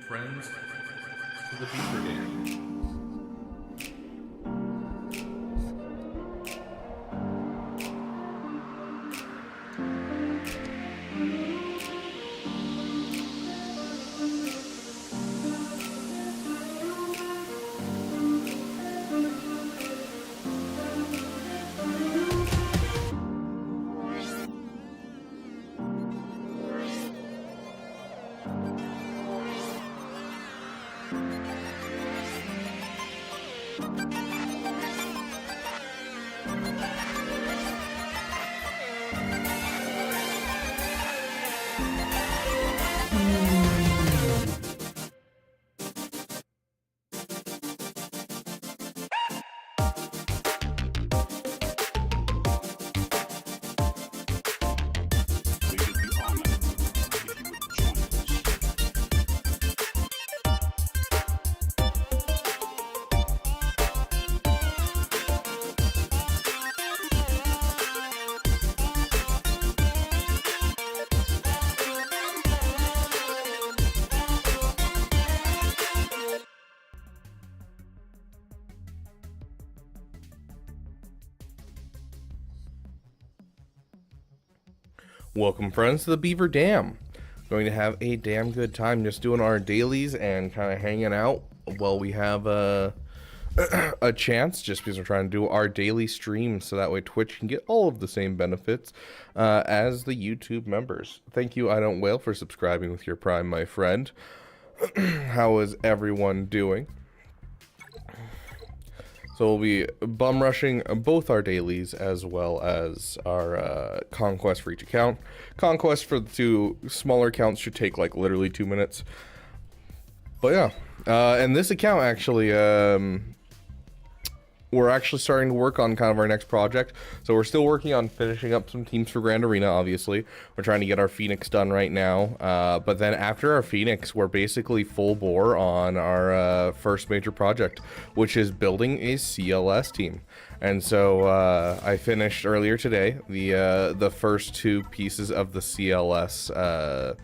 friends to the Beaver Dam. Welcome, friends, to the Beaver Dam. Going to have a damn good time just doing our dailies and kind of hanging out while we have a chance, just because we're trying to do our daily streams so that way Twitch can get all of the same benefits as the YouTube members. Thank you, I Don't Whale, for subscribing with your Prime, my friend. How is everyone doing? So we'll be bum rushing both our dailies as well as our conquest for each account. Conquest for the two smaller accounts should take like literally 2 minutes. But yeah, and this account actually, we're actually starting to work on kind of our next project. So we're still working on finishing up some teams for Grand Arena, obviously. We're trying to get our Phoenix done right now. But then after our Phoenix, we're basically full bore on our first major project, which is building a CLS team. And so I finished earlier today the first two pieces of the CLS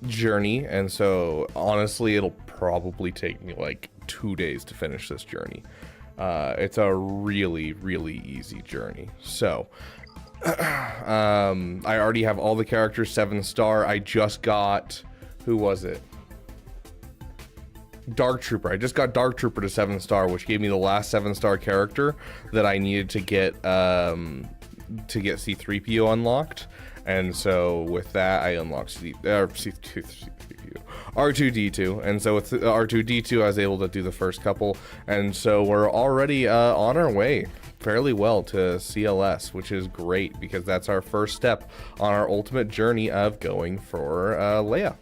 journey. And so honestly, it'll probably take me like 2 days to finish this journey. It's a really, really easy journey. So, I already have all the characters 7-star. I just got, who was it? Dark Trooper. I just got Dark Trooper to 7-star, which gave me the last 7-star character that I needed to get C-3PO unlocked. And so with that, I unlocked R2-D2, and so with R2-D2 I was able to do the first couple, and so we're already on our way fairly well to CLS, which is great because that's our first step on our ultimate journey of going for Leia.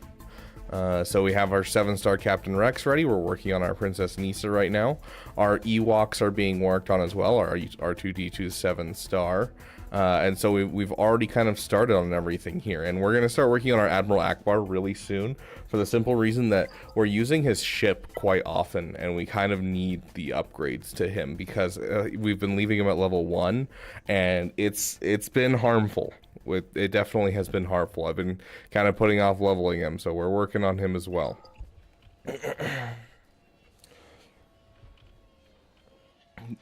So we have our 7-star Captain Rex ready. We're working on our Princess Nisa right now. Our Ewoks are being worked on as well. Our R2-D2 7-star. And so we've already kind of started on everything here, and we're going to start working on our Admiral Akbar really soon, for the simple reason that we're using his ship quite often, and we kind of need the upgrades to him because we've been leaving him at level 1, and it's been harmful. It definitely has been harmful. I've been kind of putting off leveling him, so we're working on him as well.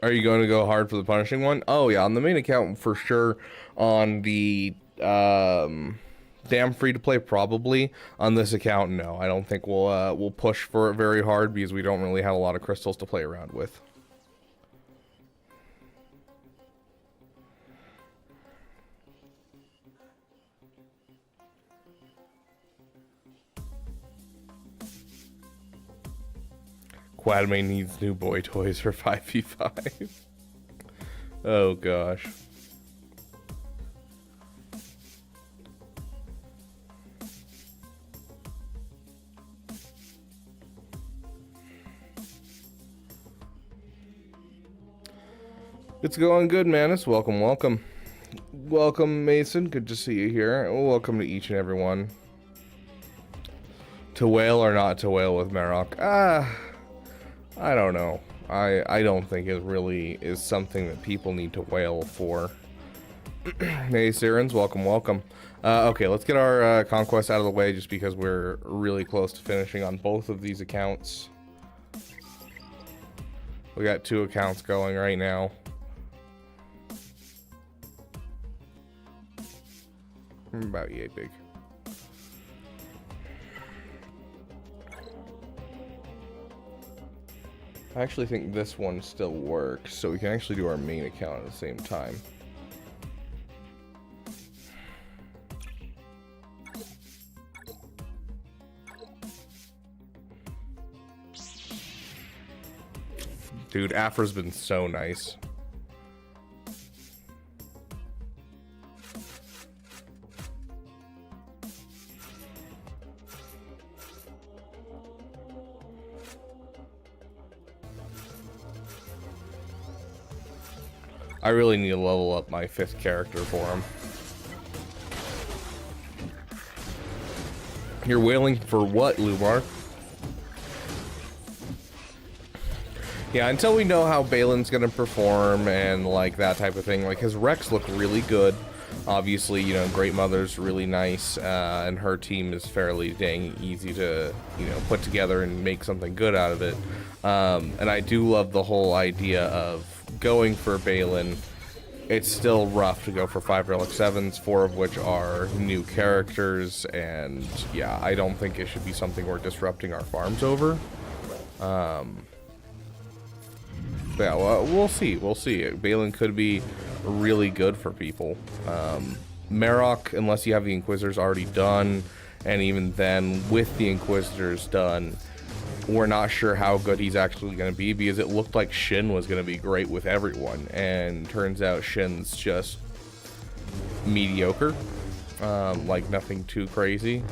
Are you going to go hard for the punishing one? Oh yeah, on the main account for sure. On the damn free to play, probably. On this account, no. I don't think we'll push for it very hard because we don't really have a lot of crystals to play around with. Quadme needs new boy toys for 5v5. Oh gosh. It's going good, Manus. Welcome, welcome. Welcome, Mason. Good to see you here. Welcome to each and every one. To whale or not to whale with Marok? I don't know. I don't think it really is something that people need to whale for. Hey, Sirens, welcome, welcome. Okay, let's get our conquest out of the way just because we're really close to finishing on both of these accounts. We got 2 accounts going right now. About yay big. I actually think this one still works, so we can actually do our main account at the same time. Dude, Afra's been so nice. I really need to level up my 5th character for him. You're wailing for what, Lumar? Yeah, until we know how Balin's gonna perform and like that type of thing. Like his Rex look really good. Obviously, you know, Great Mother's really nice, and her team is fairly dang easy to, you know, put together and make something good out of it. And I do love the whole idea of going for Balin. It's still rough to go for 5 Relic 7s, 4 of which are new characters, and yeah, I don't think it should be something we're disrupting our farms over. Yeah, well, we'll see. We'll see. Balin could be really good for people. Marok, unless you have the Inquisitors already done, and even then, with the Inquisitors done, we're not sure how good he's actually going to be, because it looked like Shin was going to be great with everyone, and turns out Shin's just mediocre. Like, nothing too crazy.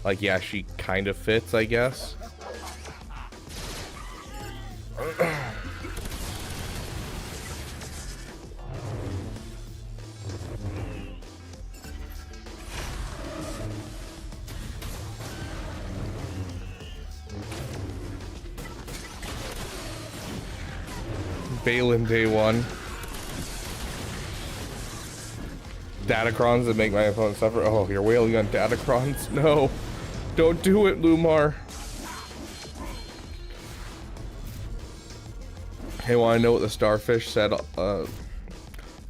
Like, yeah, she kind of fits, I guess. Balin day 1. Datacrons that make my opponent suffer. Oh, you're wailing on Datacrons? No. Don't do it, Lumar. Hey, wanna know what the starfish said,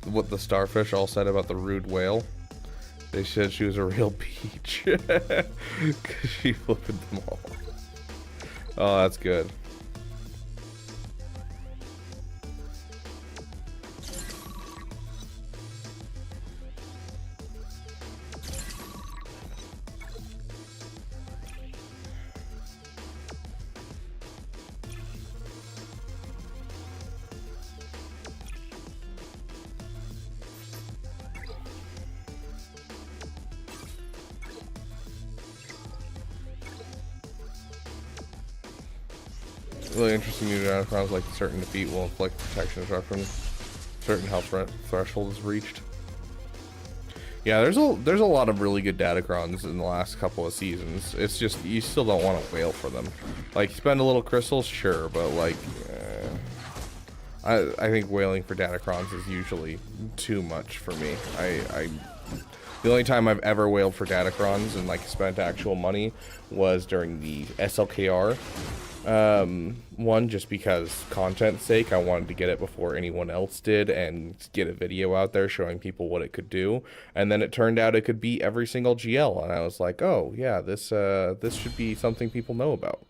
what the starfish all said about the rude whale? They said she was a real peach. Cause she flipped them all. Oh, that's good. Really interesting new Datacrons, like certain defeat will inflict protection disruption. Certain health threshold is reached. Yeah, there's a lot of really good Datacrons in the last couple of seasons. It's just you still don't want to wail for them. Like spend a little crystals, sure, but like I think wailing for Datacrons is usually too much for me. The only time I've ever wailed for Datacrons and like spent actual money was during the SLKR one, just because content's sake. I wanted to get it before anyone else did and get a video out there showing people what it could do. And then it turned out it could beat every single GL, and I was like, oh yeah, this should be something people know about.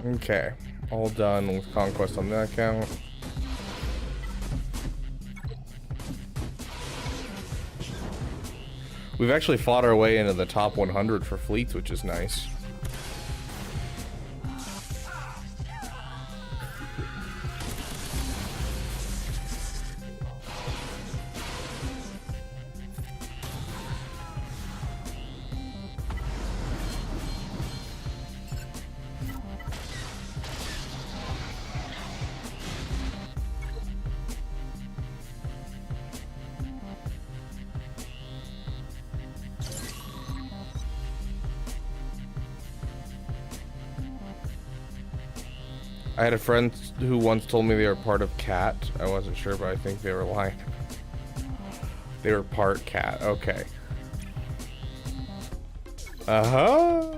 Okay, all done with conquest on that account. We've actually fought our way into the top 100 for fleets, which is nice. I had a friend who once told me they were part of cat. I wasn't sure, but I think they were lying. They were part cat. Okay. Uh-huh.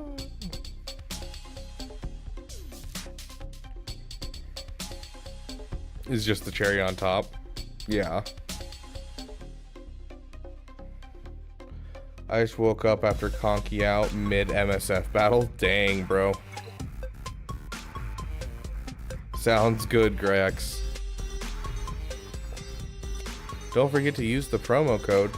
Is just the cherry on top. Yeah. I just woke up after conky out mid MSF battle. Dang, bro. Sounds good, Grex. Don't forget to use the promo code.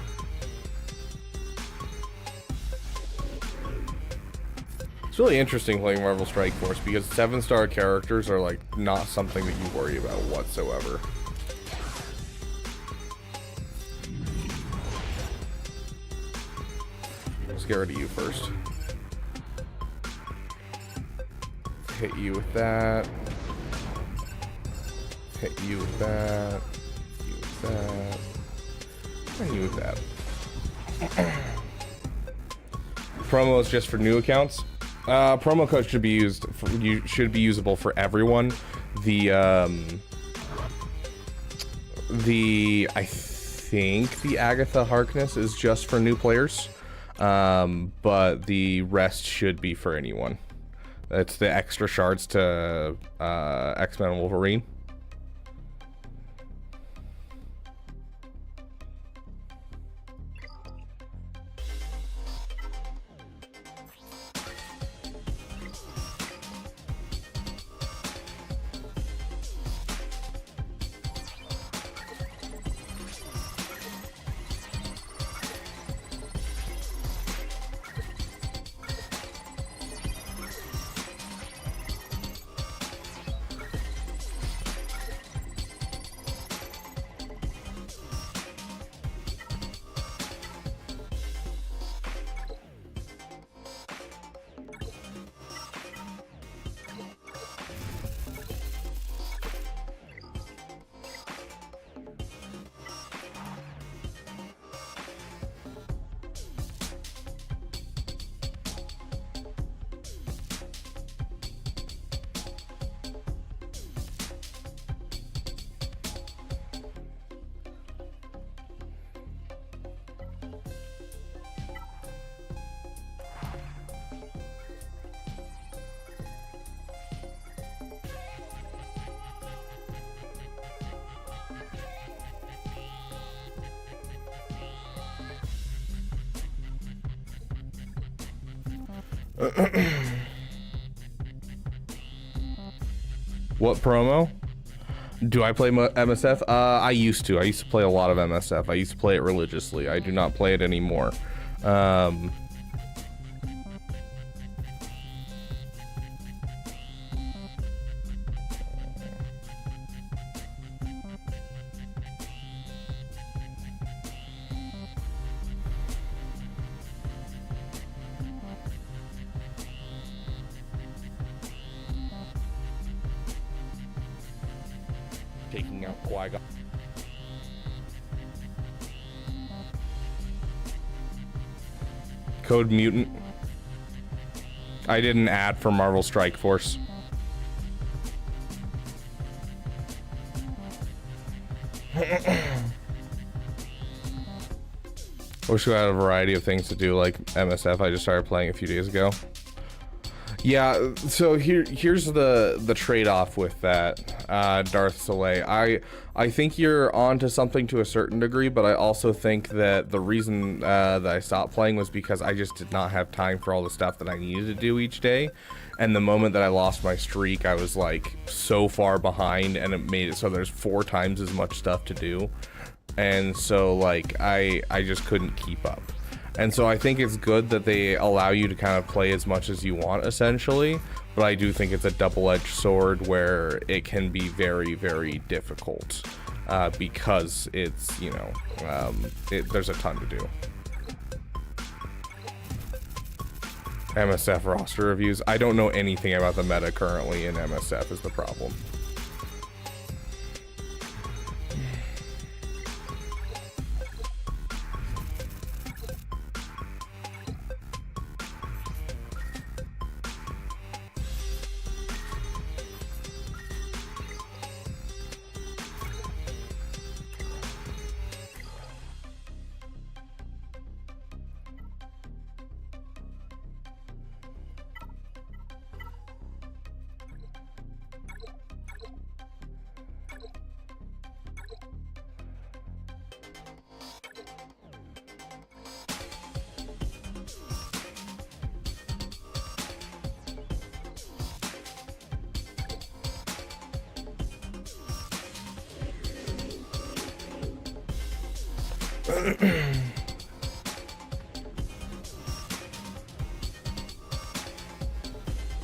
It's really interesting playing Marvel Strike Force because 7-star characters are like not something that you worry about whatsoever. Let's get rid of you first. Hit you with that. Hit you with that. You with that. And you with that. Promo is just for new accounts. Promo code should be used. Should be usable for everyone. I think the Agatha Harkness is just for new players, but the rest should be for anyone. It's the extra shards to X-Men Wolverine. What promo? Do I play MSF? I used to. I used to play a lot of MSF. I used to play it religiously. I do not play it anymore. Taking out Qui-Gon. Code Mutant. I did an ad for Marvel Strike Force. Wish we had a variety of things to do like MSF. I just started playing a few days ago. Yeah, so here's the trade-off with that, Darth Soleil. I think you're onto something to a certain degree, but I also think that the reason that I stopped playing was because I just did not have time for all the stuff that I needed to do each day. And the moment that I lost my streak, I was like so far behind, and it made it so there's 4 times as much stuff to do. And so like I just couldn't keep up. And so I think it's good that they allow you to kind of play as much as you want, essentially. But I do think it's a double-edged sword where it can be very, very difficult because it's, you know, there's a ton to do. MSF roster reviews. I don't know anything about the meta currently in MSF is the problem.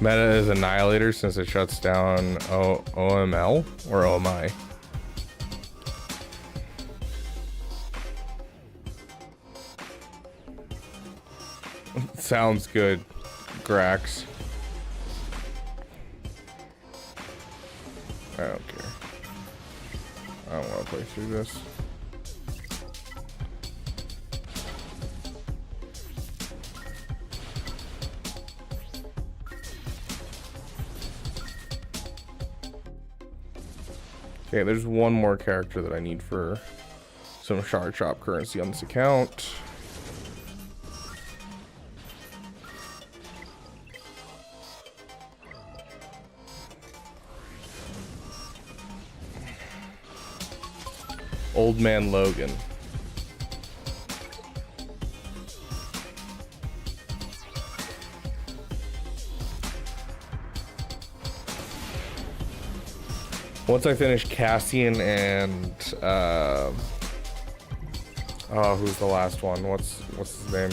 Meta is Annihilator since it shuts down OML or OMI. Sounds good, Grax. I don't care. I don't want to play through this. Okay, there's one more character that I need for some shard shop currency on this account. Old Man Logan. Once I finish Cassian and oh, who's the last one? What's his name?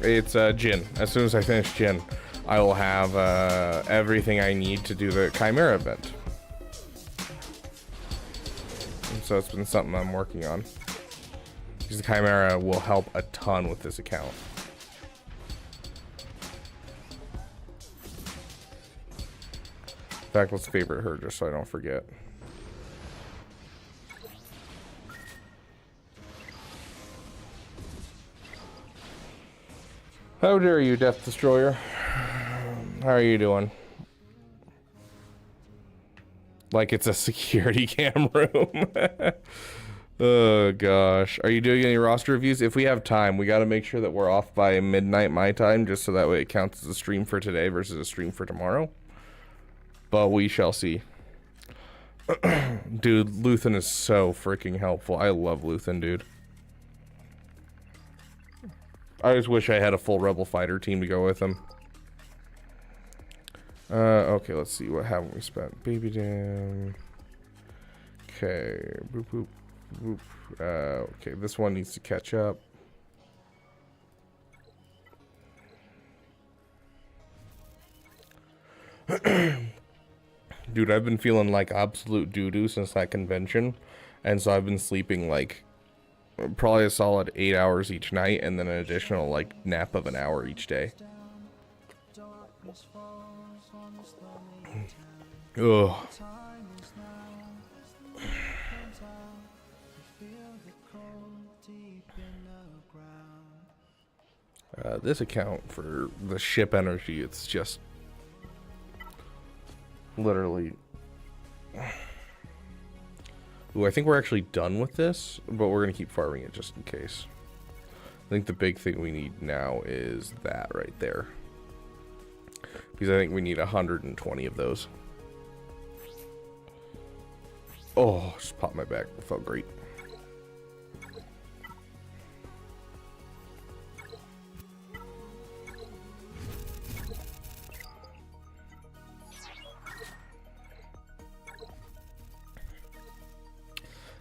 It's Jin. As soon as I finish Jin, I will have everything I need to do the Chimera event. And so it's been something I'm working on. Because the Chimera will help a ton with this account. In fact, let's favorite her just so I don't forget. How dare you, Death Destroyer? How are you doing? Like it's a security cam room. Oh gosh. Are you doing any roster reviews? If we have time, we got to make sure that we're off by midnight my time, just so that way it counts as a stream for today versus a stream for tomorrow. But we shall see. Dude, Luthen is so freaking helpful. I love Luthen, dude. I just wish I had a full Rebel fighter team to go with him. Okay, let's see. What haven't we spent? Baby Dam. Okay. Boop, boop, boop. Okay, this one needs to catch up. Dude, I've been feeling like absolute doo-doo since that convention. And so I've been sleeping like probably a solid 8 hours each night and then an additional like nap of an hour each day. Ugh. This account for the ship energy, it's just literally. Ooh, I think we're actually done with this, but we're gonna keep farming it just in case. I think the big thing we need now is that right there, because I think we need 120 of those. Oh, just popped my back. It felt great.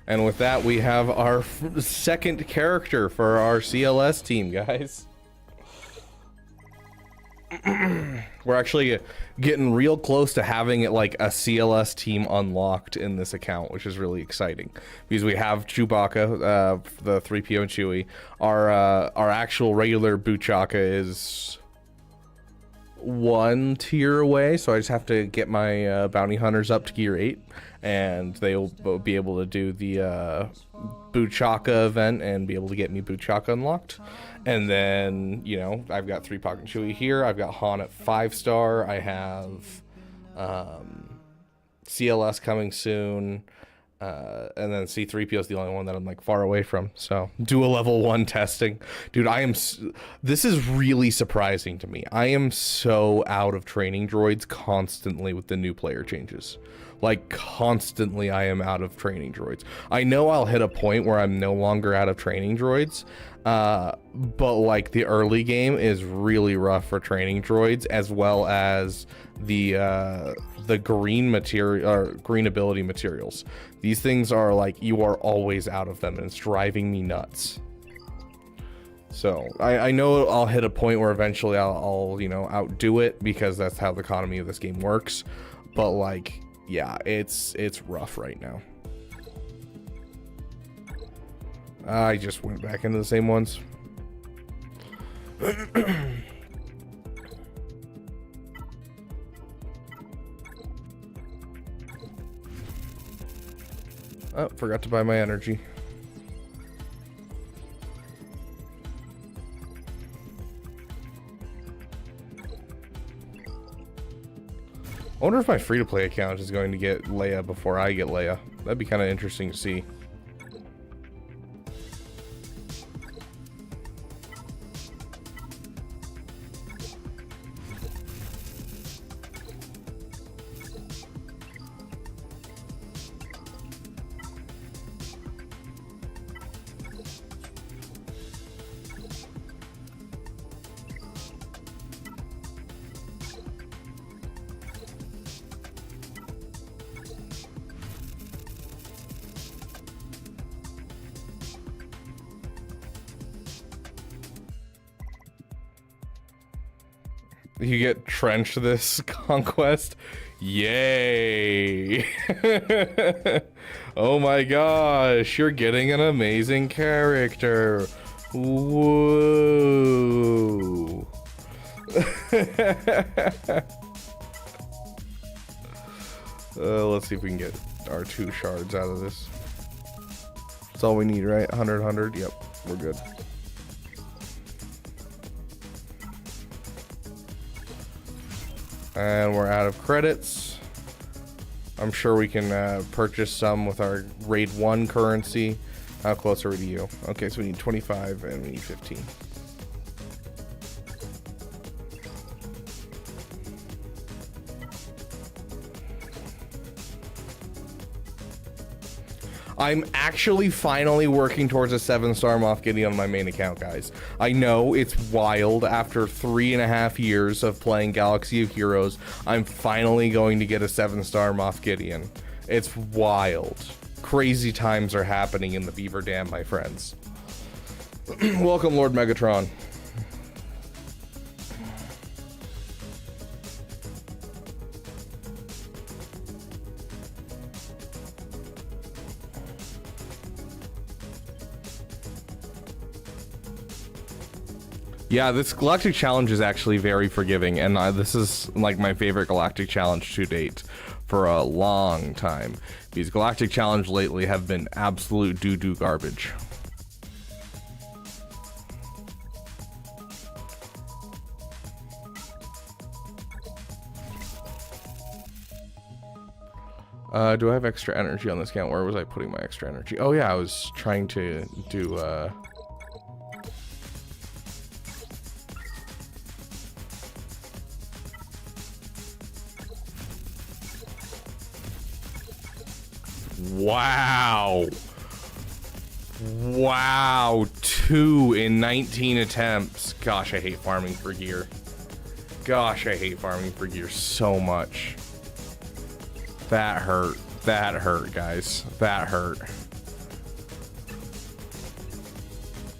And with that, we have our second character for our CLS team, guys. We're actually getting real close to having it like a CLS team unlocked in this account, which is really exciting because we have Chewbacca, the 3PO and Chewie. Our actual regular Bouchaka is one tier away, so I just have to get my bounty hunters up to gear 8, and they'll be able to do the Bouchaka event and be able to get me Bouchaka unlocked. And then, you know, I've got 3PO and Chewie here. I've got Han at 5-star. I have CLS coming soon. And then C-3PO is the only one that I'm like far away from. So do a level 1 testing. Dude, this is really surprising to me. I am so out of training droids constantly with the new player changes. Like, constantly I am out of training droids. I know I'll hit a point where I'm no longer out of training droids, but like the early game is really rough for training droids, as well as the green material or green ability materials. These things are like, you are always out of them, and it's driving me nuts. So I know I'll hit a point where eventually I'll you know, outdo it, because that's how the economy of this game works. But like, yeah, it's rough right now. I just went back into the same ones. Oh, forgot to buy my energy. I wonder if my free-to-play account is going to get Leia before I get Leia. That'd be kind of interesting to see. You get Trench this conquest. Yay. Oh my gosh, you're getting an amazing character. Whoa. Let's see if we can get our 2 shards out of this. That's all we need, right? 100, 100. Yep, we're good. And we're out of credits. I'm sure we can purchase some with our Raid 1 currency. How close are we to you? Okay, so we need 25 and we need 15. I'm actually finally working towards a 7-star Moff Gideon on my main account, guys. I know it's wild. After 3.5 years of playing Galaxy of Heroes, I'm finally going to get a 7-star Moff Gideon. It's wild. Crazy times are happening in the Beaver Dam, my friends. Welcome, Lord Megatron. Yeah, this Galactic Challenge is actually very forgiving, and this is like my favorite Galactic Challenge to date for a long time. These Galactic Challenge lately have been absolute doo-doo garbage. Do I have extra energy on this account? Where was I putting my extra energy? Oh yeah, I was trying to do wow. Wow, 2 in 19 attempts. Gosh, I hate farming for gear. Gosh, I hate farming for gear so much. That hurt. That hurt, guys. That hurt.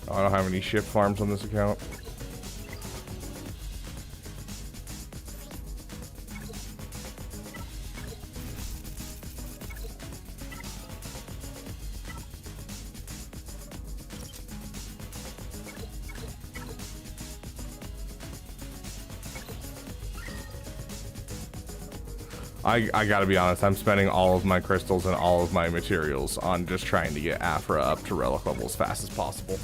I don't have any shift farms on this account. I gotta be honest, I'm spending all of my crystals and all of my materials on just trying to get Afra up to relic level as fast as possible.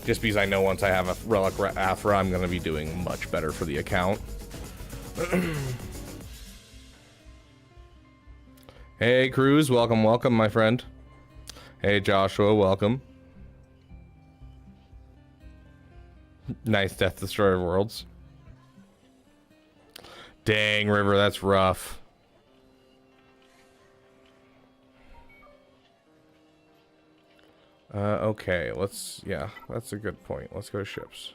Just because I know once I have a relic Afra, I'm gonna be doing much better for the account. Hey Cruz, welcome, welcome, my friend. Hey Joshua, welcome. Nice Death Destroyer of Worlds. Dang, River, that's rough. Okay, let's, yeah, that's a good point. Let's go to ships.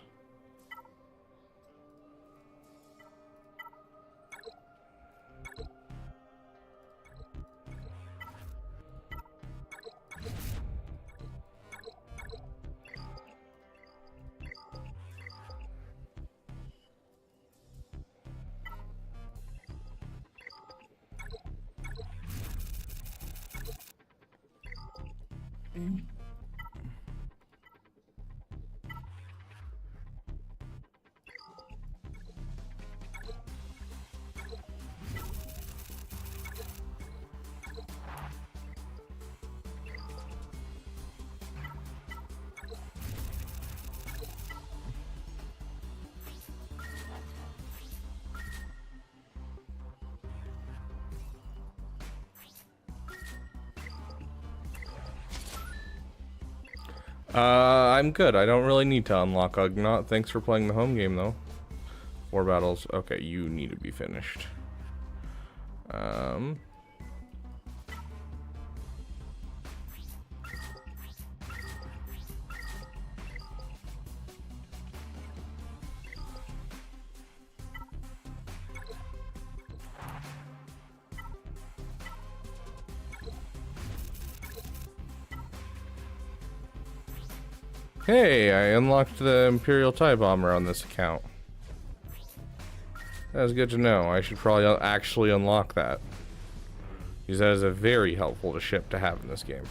I'm good. I don't really need to unlock Ugnaught. Thanks for playing the home game, though. 4 battles. Okay, you need to be finished. Hey, I unlocked the Imperial TIE Bomber on this account. That's good to know. I should probably actually unlock that, because that is a very helpful ship to have in this game.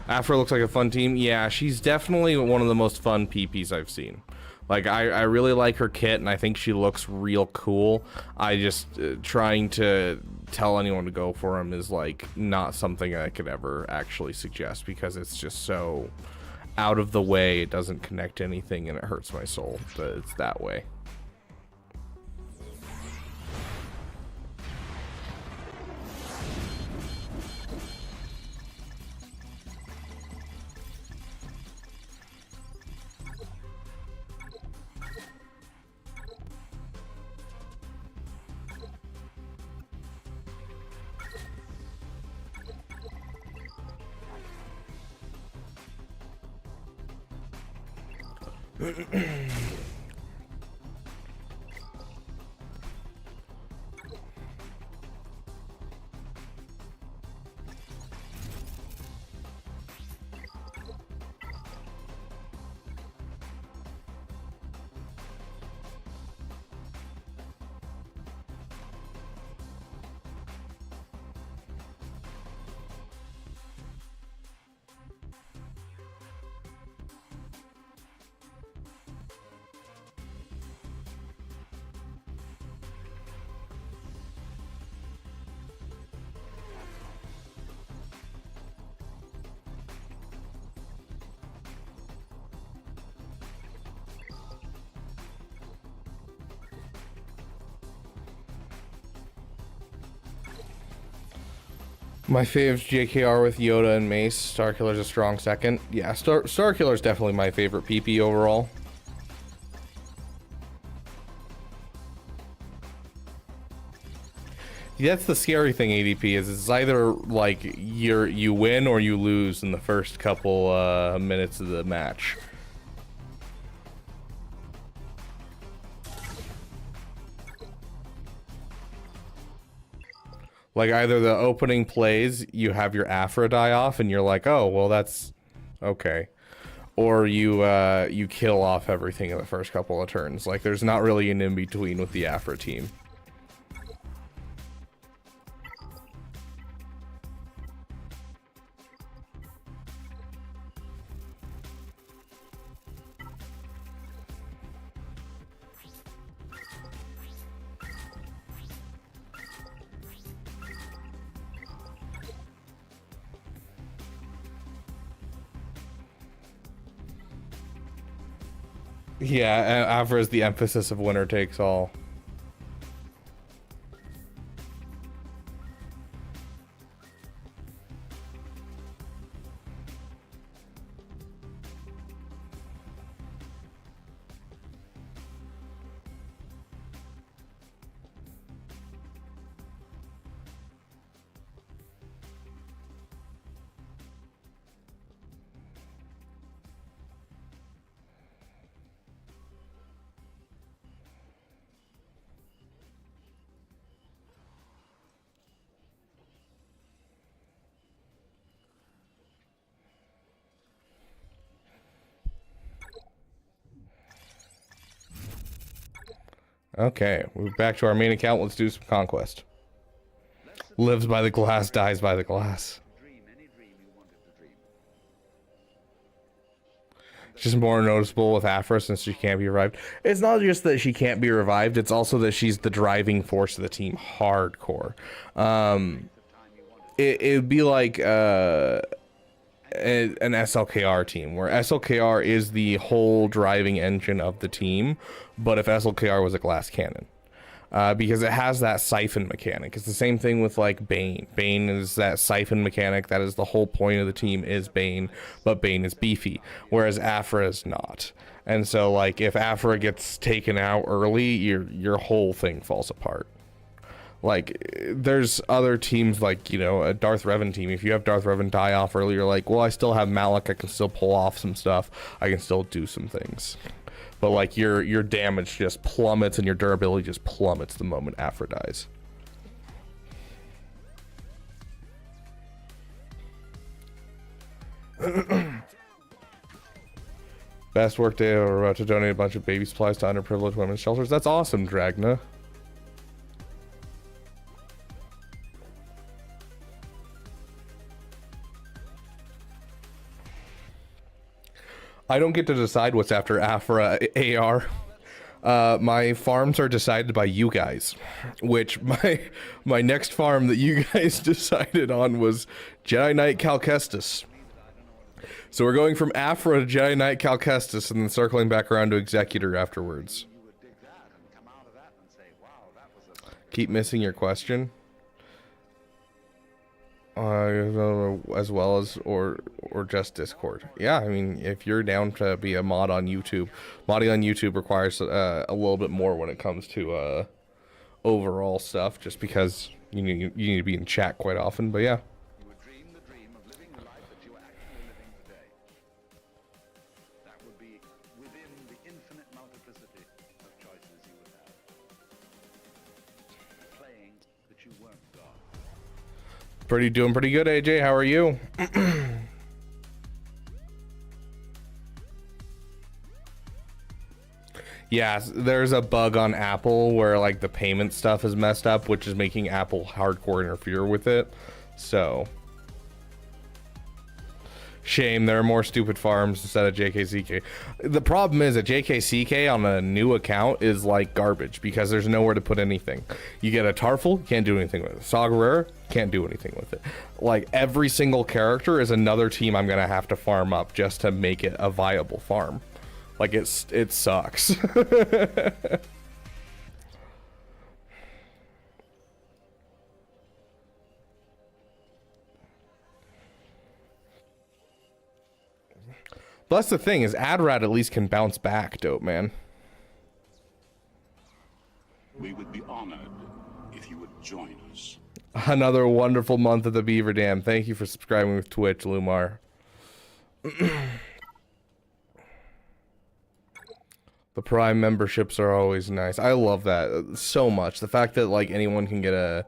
Afra looks like a fun team. Yeah, she's definitely one of the most fun PPs I've seen. Like, I really like her kit, and I think she looks real cool. I just, trying to tell anyone to go for him is, like, not something I could ever actually suggest, because it's just so out of the way. It doesn't connect to anything, and it hurts my soul that it's that way. My fave's JKR with Yoda and Mace. Starkiller's a strong second. Yeah, Starkiller's definitely my favorite PP overall. That's the scary thing, ADP, is it's either like you win or you lose in the first couple minutes of the match. Like, either the opening plays, you have your Afra die off, and you're like, oh, well, that's okay. Or you kill off everything in the first couple of turns. Like, there's not really an in-between with the Afra team. Yeah, Afra is the emphasis of winner takes all. Okay, we're back to our main account. Let's do some conquest. Lives by the glass, dies by the glass. It's just more noticeable with Afra since she can't be revived. It's not just that she can't be revived, it's also that she's the driving force of the team hardcore. It would be like an SLKR team, where SLKR is the whole driving engine of the team, but if SLKR was a glass cannon. Because it has that siphon mechanic. It's the same thing with like Bane. Bane is that siphon mechanic. That is the whole point of the team is Bane, but Bane is beefy, whereas Afra is not. And so like if Afra gets taken out early, your whole thing falls apart. Like there's other teams like, you know, a Darth Revan team. If you have Darth Revan die off early, you're like, well, I still have Malak. I can still pull off some stuff. I can still do some things. But like your damage just plummets and your durability just plummets the moment Afra dies. Best work day. We're about to donate a bunch of baby supplies to underprivileged women's shelters. That's awesome, Dragna. I don't get to decide what's after Afra AR. My farms are decided by you guys, which my next farm that you guys decided on was Jedi Knight Cal Kestis. So we're going from Afra to Jedi Knight Cal Kestis and then circling back around to Executor afterwards. Keep missing your question. As well as or just Discord. Yeah, I mean, if you're down to be a mod on YouTube, modding on YouTube requires a little bit more when it comes to overall stuff, just because you need to be in chat quite often. But yeah. Doing pretty good, AJ. How are you? Yeah, there's a bug on Apple where like the payment stuff is messed up, which is making Apple hardcore interfere with it. So shame, there are more stupid farms instead of JKCK. The problem is that JKCK on a new account is like garbage because there's nowhere to put anything. You get a Tarful, can't do anything with it. Saw Gerrera, can't do anything with it. Like every single character is another team I'm gonna have to farm up just to make it a viable farm. Like it sucks. But that's the thing, is Adrad at least can bounce back, dope man. We would be honored if you would join us. Another wonderful month of the Beaver Dam. Thank you for subscribing with Twitch, Lumar. The Prime memberships are always nice. I love that so much. The fact that like anyone can get a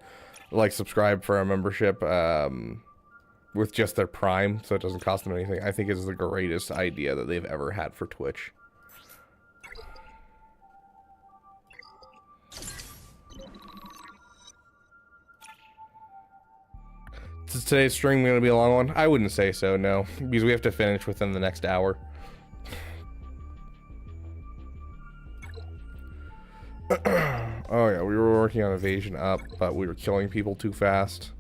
subscribe for a membership with just their Prime, so it doesn't cost them anything, I think is the greatest idea that they've ever had for Twitch. Is today's stream going to be a long one? I wouldn't say so, no, because we have to finish within the next hour. Oh yeah, we were working on evasion up, but we were killing people too fast.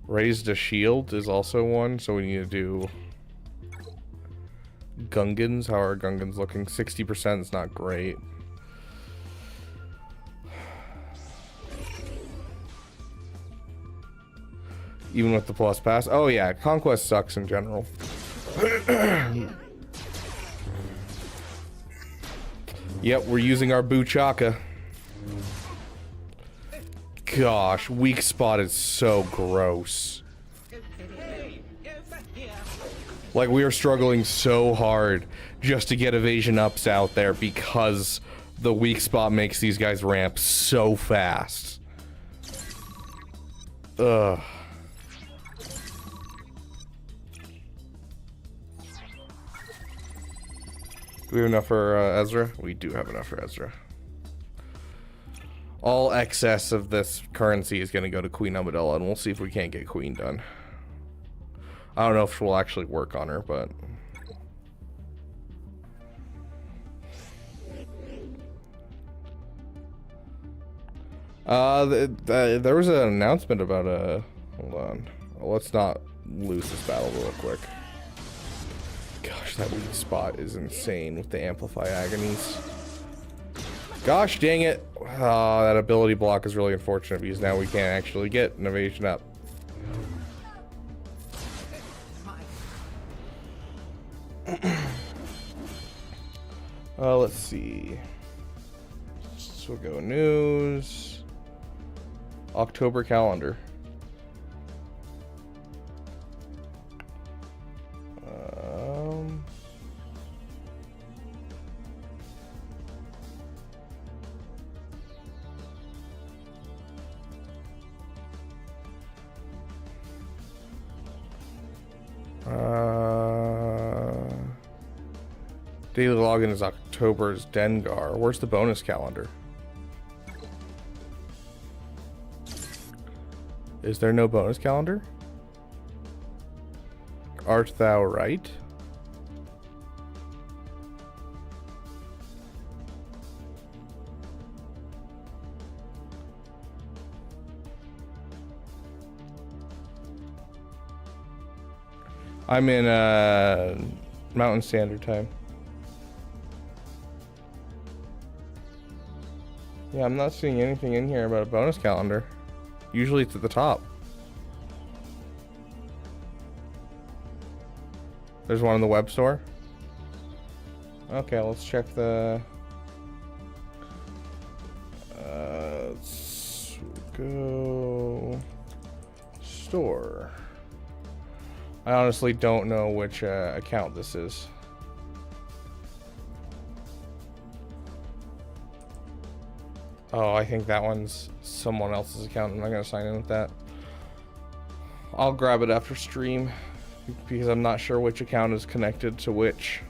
Raised a shield is also one, so we need to do Gungans. How are our Gungans looking? 60% is not great. Even with the plus pass. Oh yeah, Conquest sucks in general. Yep, we're using our Buchaka. Gosh, weak spot is so gross. Like, we are struggling so hard just to get evasion ups out there because the weak spot makes these guys ramp so fast. Ugh. Do we have enough for Ezra? We do have enough for Ezra. all excess of this currency is going to go to Queen Amidala, and we'll see if we can't get Queen done. I don't know if we'll actually work on her, but... there was an announcement about a... Hold on. Let's not lose this battle real quick. Gosh, that weak spot is insane with the Amplify Agonies. Gosh dang it. That ability block is really unfortunate because now we can't actually get an evasion up. Let's see. So we'll go news. October calendar. Daily login is October's Dengar. Where's the bonus calendar? Is there no bonus calendar? Art thou right? I'm in Mountain Standard Time. Yeah, I'm not seeing anything in here about a bonus calendar. Usually it's at the top. There's one in the web store. Okay, let's check the... let's go... store. I honestly don't know which account this is. Oh, I think that one's someone else's account. I'm not gonna sign in with that. I'll grab it after stream because I'm not sure which account is connected to which.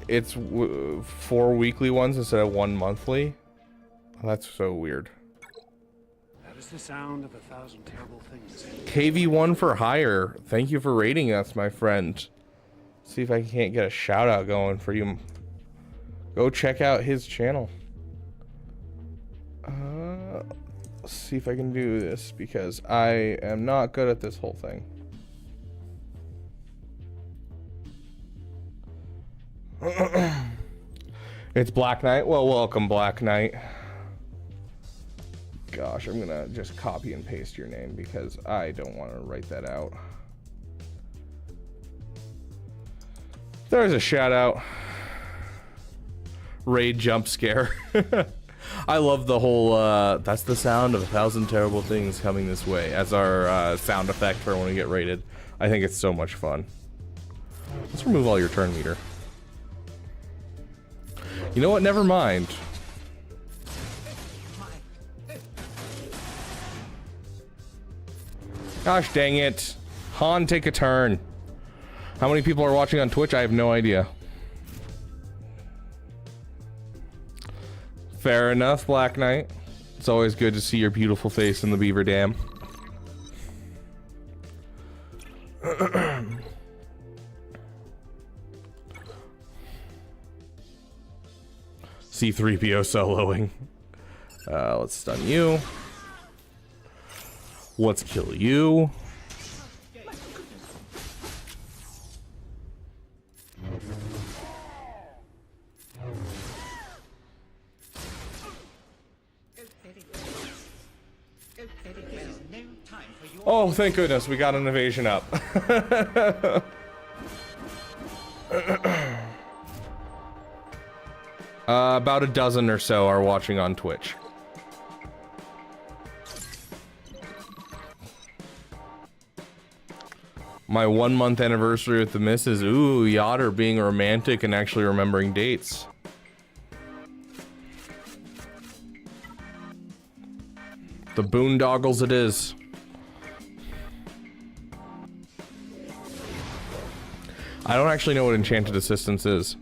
It's 4 weekly ones instead of 1 monthly. That's so weird. That is the sound of 1,000 terrible things. KV1 for hire. Thank you for rating us, my friend. See if I can't get a shout out going for you. Go check out his channel. Let's see if I can do this because I am not good at this whole thing. It's Black Knight. Well, welcome, Black Knight. Gosh, I'm gonna just copy and paste your name because I don't want to write that out. There's a shout out. Raid jump scare. I love the whole that's the sound of 1,000 terrible things coming this way as our sound effect for when we get raided. I think it's so much fun. Let's remove all your turn meter. You know what? Never mind. Gosh dang it. Han, take a turn. How many people are watching on Twitch? I have no idea. Fair enough, Black Knight. It's always good to see your beautiful face in the Beaver Dam. C-3PO soloing. Let's stun you. Let's kill you. Oh, thank goodness, we got an evasion up. About a dozen or so are watching on Twitch. My 1 month anniversary with the missus. Ooh, Yotter being romantic and actually remembering dates. The boondoggles it is. I don't actually know what Enchanted Assistance is.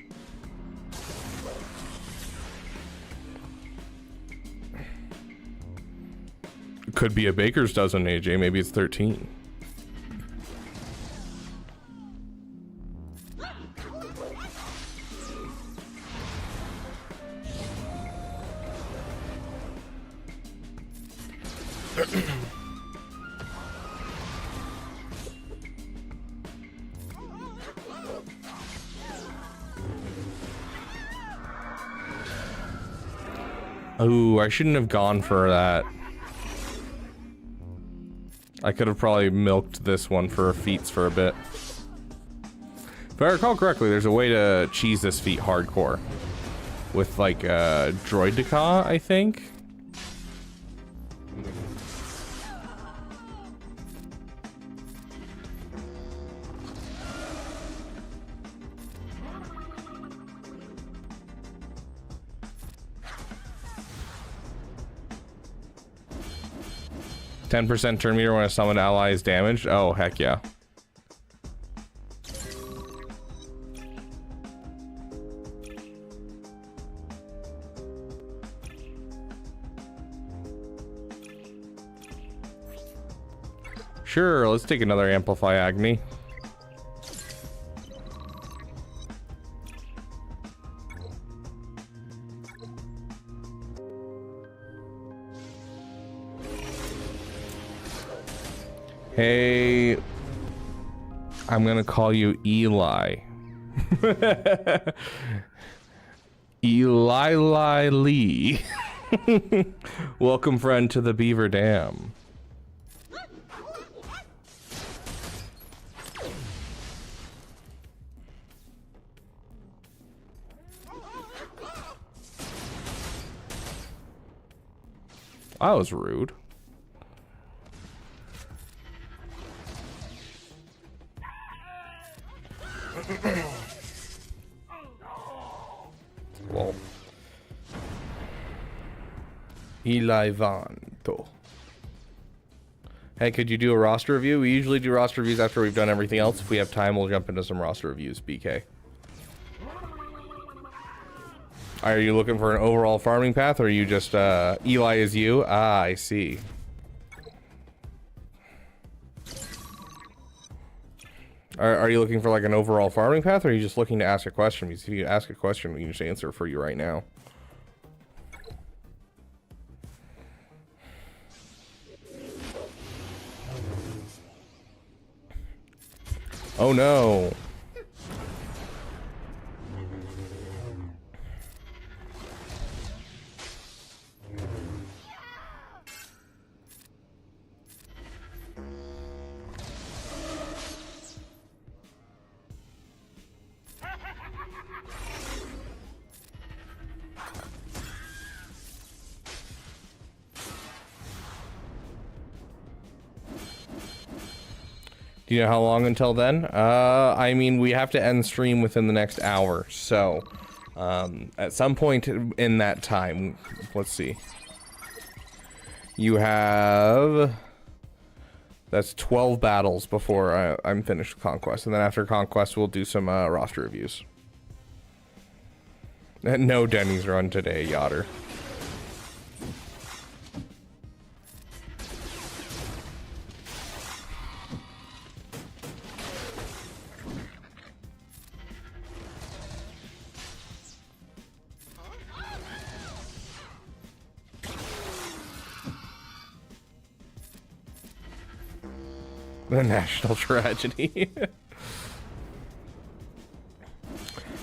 Could be a baker's dozen, AJ. Maybe it's 13. Oh, I shouldn't have gone for that. I could have probably milked this one for feats for a bit. If I recall correctly, there's a way to cheese this feat hardcore. With like droid deca, I think. %, turn meter when a summoned ally is damaged. Oh, heck yeah. Sure, let's take another Amplify Agni. Hey, I'm gonna call you Eli. Eli Lee. Welcome, friend, to the Beaver Dam. That was rude. Whoa. Eli Vanto. Hey, could you do a roster review? We usually do roster reviews after we've done everything else. If we have time, we'll jump into some roster reviews, BK. Are you looking for an overall farming path, or are you just, Eli is you? Ah, I see. Are you looking for like an overall farming path, or are you just looking to ask a question? Because if you ask a question, we can just answer for you right now. Oh no. Do you know how long until then? I mean, we have to end stream within the next hour, so at some point in that time, let's see. You have, that's 12 battles before I'm finished with Conquest, and then after Conquest, we'll do some roster reviews. No Denny's run today, Yotter. The national tragedy.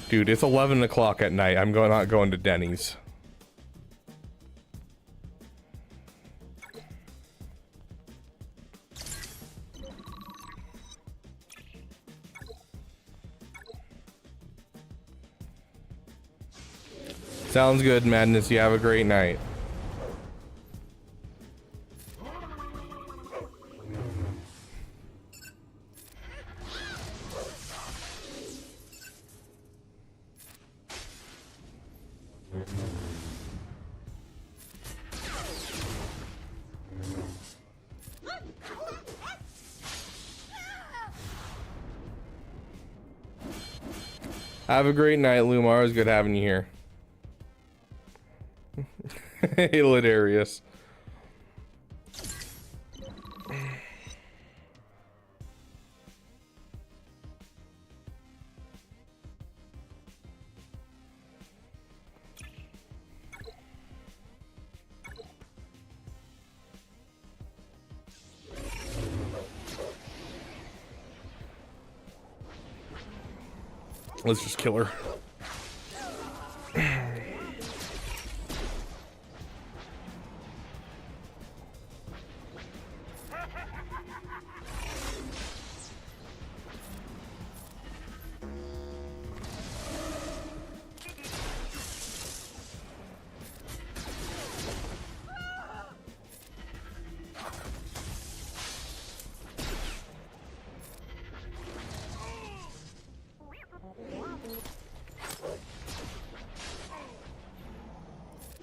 Dude, it's 11 o'clock at night. I'm not going to Denny's. Sounds good, Madness. You have a great night. Have a great night, Lumar. It was good having you here. Hilarious. Let's just kill her.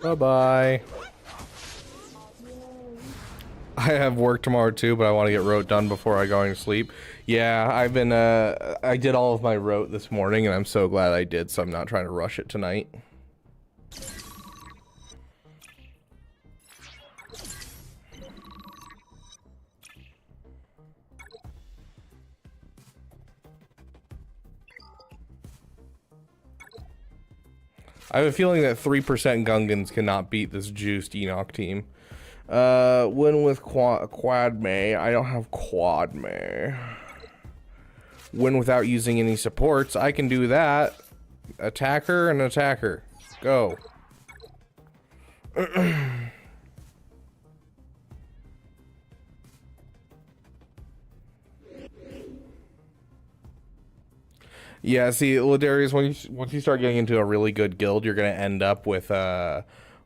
Bye-bye. I have work tomorrow too, but I want to get rote done before I go to sleep. Yeah, I've been, I did all of my rote this morning, and I'm so glad I did, so I'm not trying to rush it tonight. I have a feeling that 3% Gungans cannot beat this juiced Enoch team. Win with quad May. I don't have quad May. Win without using any supports. I can do that. Attacker and attacker. Go. Yeah, see, Ladarius, once you start getting into a really good guild, you're gonna end up with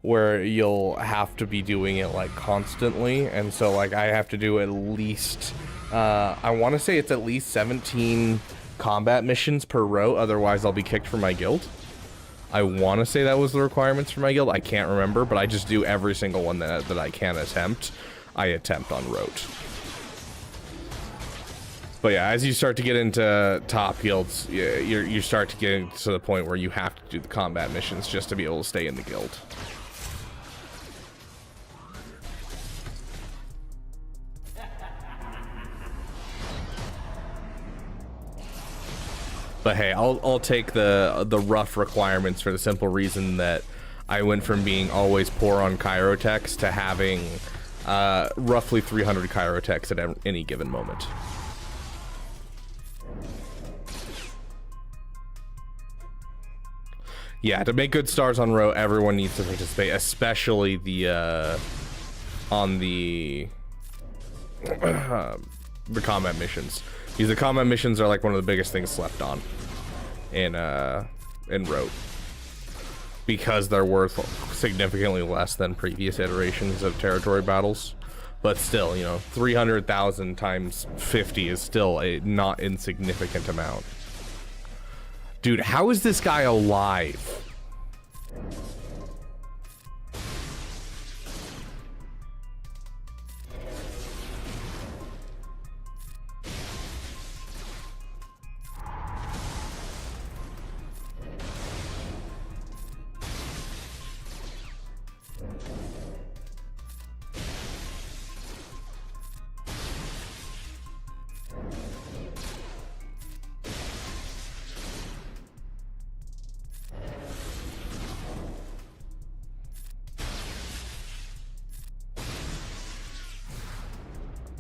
where you'll have to be doing it like constantly, and so like I have to do at least I want to say it's at least 17 combat missions per row, otherwise I'll be kicked from my guild. I want to say that was the requirements for my guild. I can't remember, but I just do every single one that I can attempt. I attempt on rote. But yeah, as you start to get into top guilds, you start to get to the point where you have to do the combat missions just to be able to stay in the guild. But hey, I'll take the rough requirements for the simple reason that I went from being always poor on chirotechs to having roughly 300 chirotechs at any given moment. Yeah, to make good stars on row, everyone needs to participate, especially the on the combat missions. Because the combat missions are like one of the biggest things slept on in row, because they're worth significantly less than previous iterations of territory battles. But still, you know, 300,000 times 50 is still a not insignificant amount. Dude, how is this guy alive?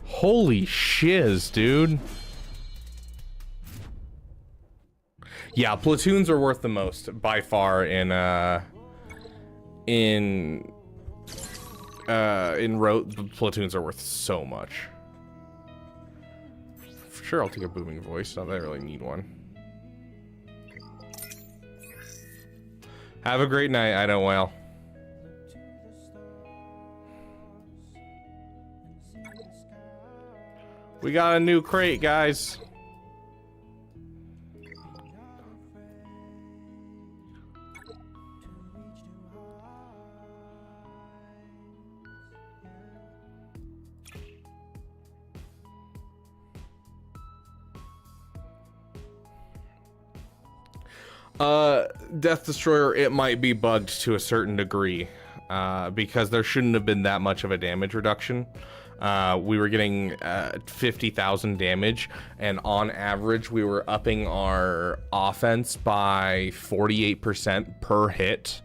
Holy shiz, dude. Yeah, platoons are worth the most by far in rote. Platoons are worth so much. For sure, I'll take a booming voice. Not that I really need one. Have a great night. I don't well. We got a new crate, guys. Death Destroyer, it might be bugged to a certain degree, because there shouldn't have been that much of a damage reduction. We were getting 50,000 damage, and on average, we were upping our offense by 48% per hit,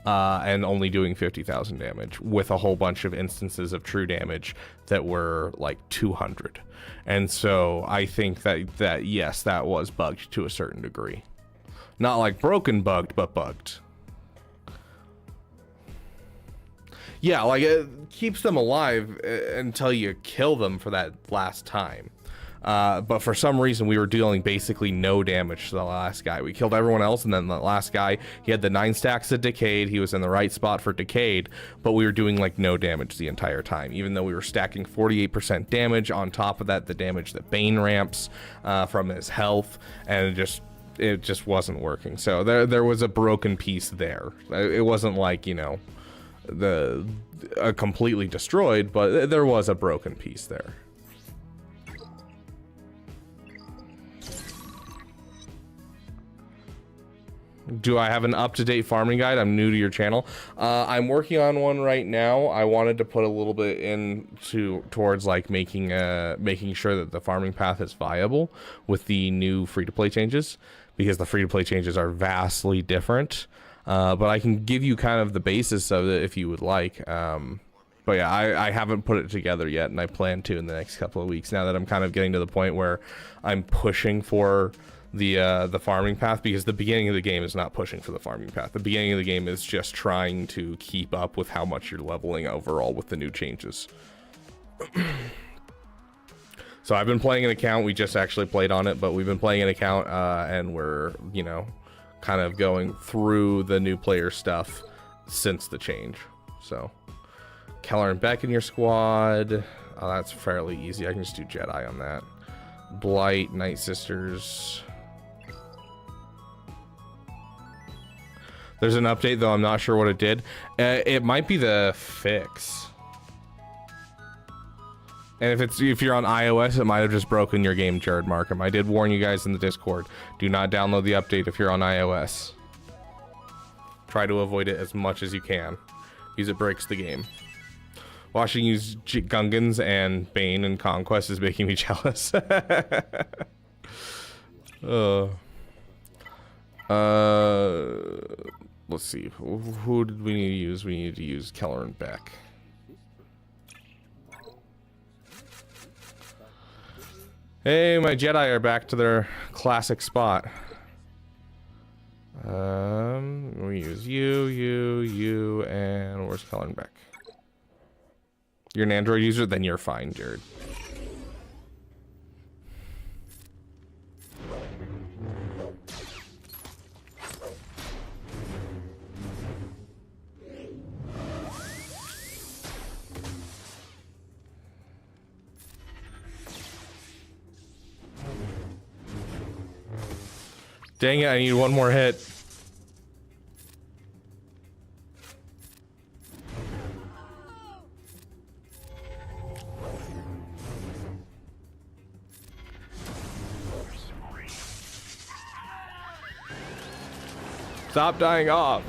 and only doing 50,000 damage, with a whole bunch of instances of true damage that were like 200. And so I think that yes, that was bugged to a certain degree. Not like broken bugged, but bugged. Yeah, like it keeps them alive until you kill them for that last time. But for some reason, we were dealing basically no damage to the last guy. We killed everyone else, and then the last guy, he had the 9 stacks of Decayed. He was in the right spot for Decayed, but we were doing like no damage the entire time, even though we were stacking 48% damage. On top of that, the damage that Bane ramps from his health, and it just wasn't working. So there was a broken piece there. It wasn't like, you know, completely destroyed, but there was a broken piece there. Do I have an up-to-date farming guide? I'm new to your channel. I'm working on one right now. I wanted to put a little bit towards like making sure that the farming path is viable with the new free-to-play changes, because the free-to-play changes are vastly different. But I can give you kind of the basis of it if you would like. But yeah, I haven't put it together yet, and I plan to in the next couple of weeks, now that I'm kind of getting to the point where I'm pushing for the farming path, because the beginning of the game is not pushing for the farming path. The beginning of the game is just trying to keep up with how much you're leveling overall with the new changes. So I've been playing an account. We just actually played on it, but we've been playing an account, and we're, you know, kind of going through the new player stuff since the change. So Keller and Beck in your squad. Oh, that's fairly easy. I can just do Jedi on that. Blight, Night Sisters. There's an update, though I'm not sure what it did. It might be the fix. And if you're on iOS, it might have just broken your game, Jared Markham. I did warn you guys in the Discord. Do not download the update if you're on iOS. Try to avoid it as much as you can, because it breaks the game. Watching you use Gungans and Bane and Conquest is making me jealous. Let's see. Who did we need to use? We need to use Keller and Beck. Hey, my Jedi are back to their classic spot. We use you, and where's Keller and Beck? You're an Android user? Then you're fine, Jared. Dang it, I need one more hit. Stop dying off.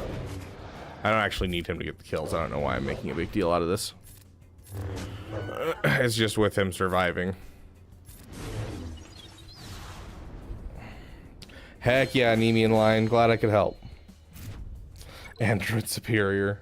I don't actually need him to get the kills. I don't know why I'm making a big deal out of this. It's just with him surviving. Heck yeah, Nemean Lion. Glad I could help. Android Superior.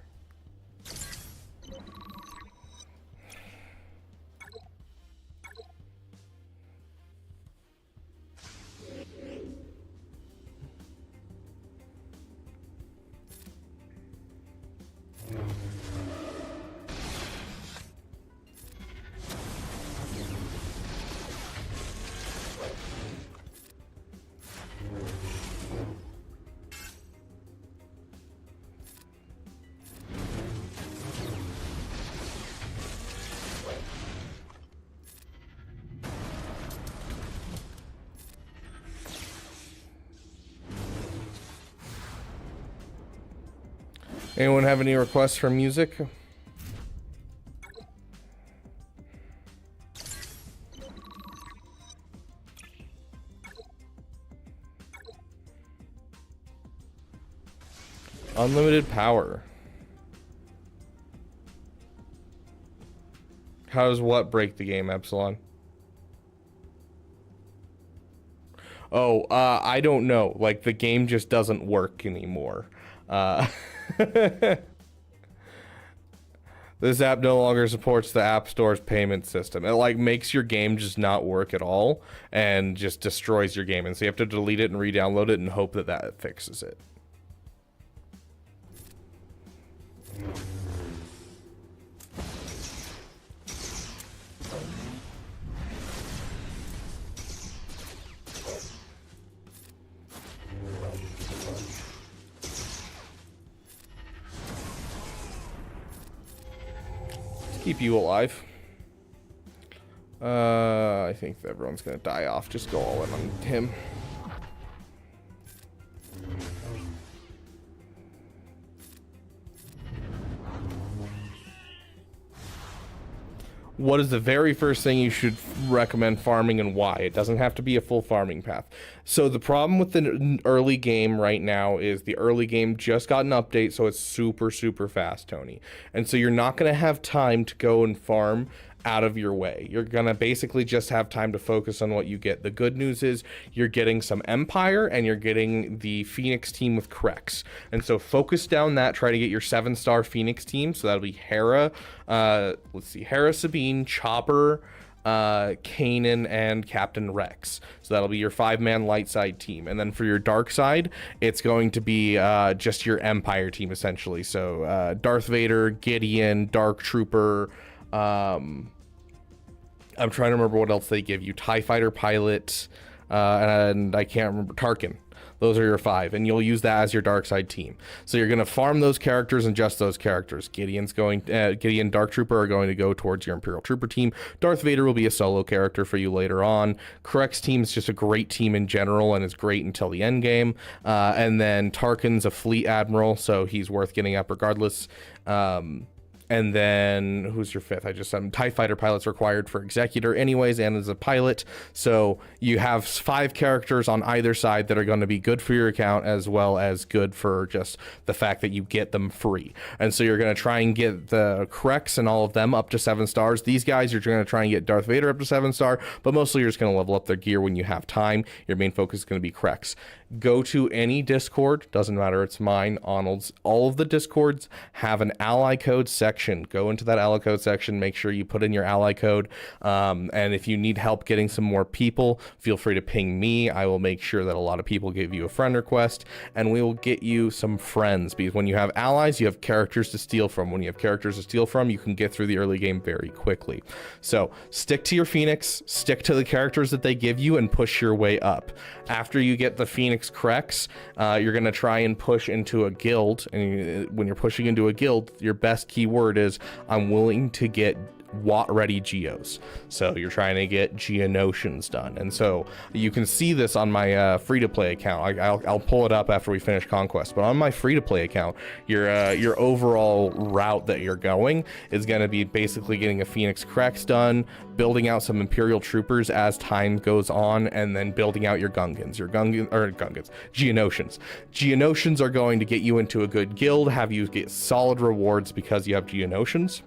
Anyone have any requests for music? Unlimited power. How does what break the game, Epsilon? Oh, I don't know. Like, the game just doesn't work anymore. This app no longer supports the App Store's payment system. It, like, makes your game just not work at all and just destroys your game. And so you have to delete it and re-download it and hope that that fixes it. Keep you alive. I think everyone's gonna die off. Just go all in on him. What is the very first thing you should recommend farming and why? It doesn't have to be a full farming path. So the problem with the early game right now is the early game just got an update, so it's super, super fast, Tony. And so you're not going to have time to go and farm out of your way. You're going to basically just have time to focus on what you get. The good news is you're getting some Empire and you're getting the Phoenix team with Crex. And so focus down that, try to get your 7-star Phoenix team. So that'll be Hera, let's see, Hera, Sabine, Chopper, Kanan, and Captain Rex. So that'll be your 5-man light side team. And then for your dark side, it's going to be just your Empire team essentially. So Darth Vader, Gideon, Dark Trooper, I'm trying to remember what else they give you. TIE Fighter pilot, and I can't remember. Tarkin. Those are your 5, and you'll use that as your dark side team. So you're going to farm those characters and just those characters. Gideon, Dark Trooper are going to go towards your Imperial Trooper team. Darth Vader will be a solo character for you later on. Correct's team is just a great team in general and is great until the end game. And then Tarkin's a fleet admiral, so he's worth getting up regardless. And then who's your 5th? I just said TIE Fighter pilot's required for Executor anyways and as a pilot. So you have 5 characters on either side that are going to be good for your account as well as good for just the fact that you get them free. And so you're going to try and get the Crex and all of them up to 7 stars. These guys, you're going to try and get Darth Vader up to 7-star, but mostly you're just going to level up their gear when you have time. Your main focus is going to be Crex. Go to any Discord, doesn't matter, it's mine, Arnold's. All of the Discords have an ally code section. Go into that ally code section, make sure you put in your ally code, and if you need help getting some more people, feel free to ping me. I will make sure that a lot of people give you a friend request, and we will get you some friends, because when you have allies, you have characters to steal from. When you have characters to steal from, you can get through the early game very quickly. So stick to your Phoenix, stick to the characters that they give you, and push your way up. After you get the Phoenix Crex, you're going to try and push into a guild, and when you're pushing into a guild, your best keyword is I'm willing to get Watt ready geos. So you're trying to get Geonosians done, and so you can see this on my free-to-play account. I'll pull it up after we finish Conquest, but on my free-to-play account, your overall route that you're going is going to be basically getting a Phoenix Crex done, building out some Imperial Troopers as time goes on, and then building out your Gungans. Geonosians. Geonosians are going to get you into a good guild, have you get solid rewards because you have Geonosians.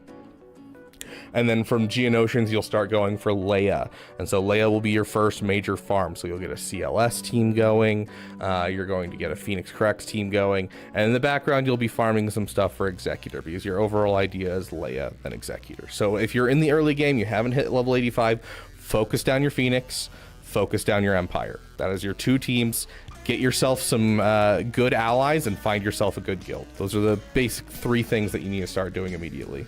And then from Geonosians, you'll start going for Leia. And so Leia will be your first major farm. So you'll get a CLS team going. You're going to get a Phoenix Crex team going. And in the background, you'll be farming some stuff for Executor, because your overall idea is Leia and Executor. So if you're in the early game, you haven't hit level 85, focus down your Phoenix, focus down your Empire. That is your 2 teams. Get yourself some good allies and find yourself a good guild. Those are the basic 3 things that you need to start doing immediately.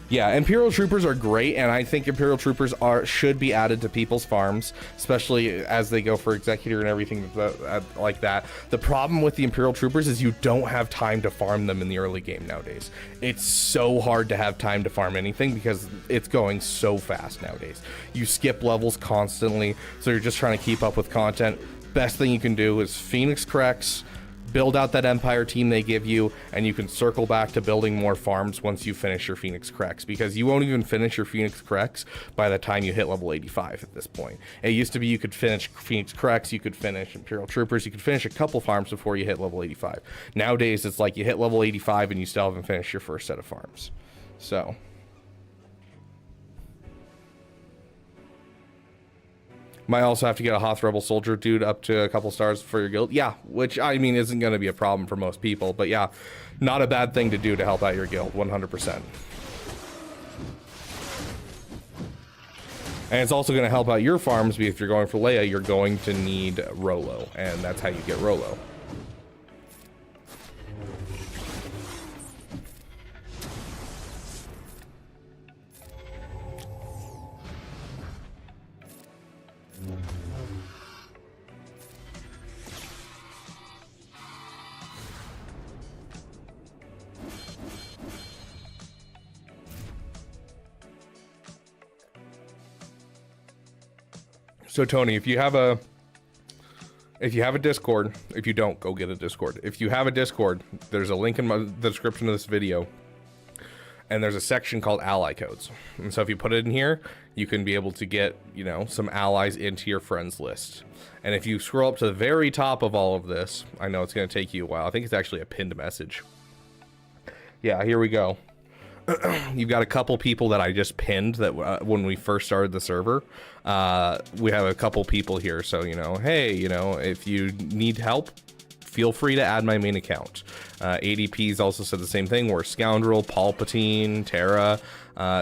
Yeah, Imperial Troopers are great, and I think Imperial Troopers should be added to people's farms, especially as they go for Executor and everything like that. The problem with the Imperial Troopers is you don't have time to farm them in the early game nowadays. It's so hard to have time to farm anything because it's going so fast nowadays. You skip levels constantly, so you're just trying to keep up with content. Best thing you can do is Phoenix Crex, build out that Empire team they give you, and you can circle back to building more farms once you finish your Phoenix Creks, because you won't even finish your Phoenix Creks by the time you hit level 85 at this point. It used to be you could finish Phoenix Creks, you could finish Imperial Troopers, you could finish a couple farms before you hit level 85. Nowadays, it's like you hit level 85 and you still haven't finished your first set of farms. So... might also have to get a Hoth Rebel Soldier dude up to a couple stars for your guild. Yeah, which, I mean, isn't going to be a problem for most people. But yeah, not a bad thing to do to help out your guild, 100%. And it's also going to help out your farms, because if you're going for Leia, you're going to need Rolo. And that's how you get Rolo. So Tony, if you have a Discord, if you don't, go get a Discord. If you have a Discord, there's a link in the description of this video, and there's a section called ally codes. And so if you put it in here, you can be able to get, you know, some allies into your friends list. And if you scroll up to the very top of all of this, I know it's going to take you a while. I think it's actually a pinned message. Yeah, here we go. You've got a couple people that I just pinned that when we first started the server. We have a couple people here, so, you know, hey, you know, if you need help, feel free to add my main account. ADP's also said the same thing. We're Scoundrel, Palpatine, Terra.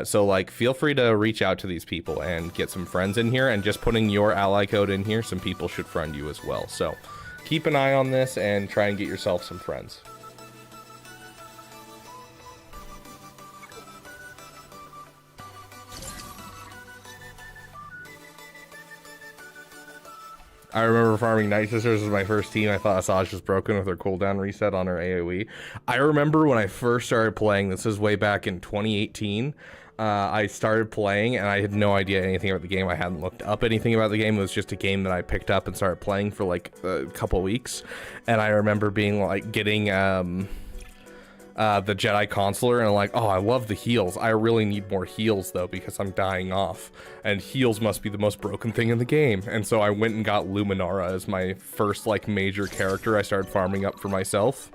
So, like, feel free to reach out to these people and get some friends in here. And just putting your ally code in here, some people should friend you as well. So keep an eye on this and try and get yourself some friends. I remember farming Night Sisters as my first team. I thought Sesh was broken with her cooldown reset on her AoE. I remember when I first started playing, this is way back in 2018, I started playing and I had no idea anything about the game. I hadn't looked up anything about the game. It was just a game that I picked up and started playing for like a couple weeks. And I remember being like getting the Jedi Consular, and I'm like, oh, I love the heals. I really need more heals though, because I'm dying off, and heals must be the most broken thing in the game. And so I went and got Luminara as my first like major character I started farming up for myself.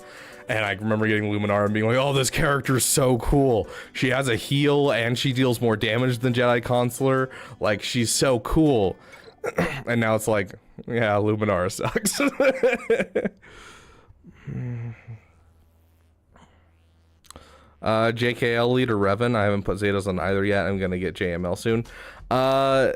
And I remember getting Luminara and being like, oh, this character is so cool. She has a heal and she deals more damage than Jedi Consular. Like, she's so cool. And now it's like, yeah, Luminara sucks. JKL leader Revan. I haven't put Zetas on either yet. I'm gonna get JML soon. I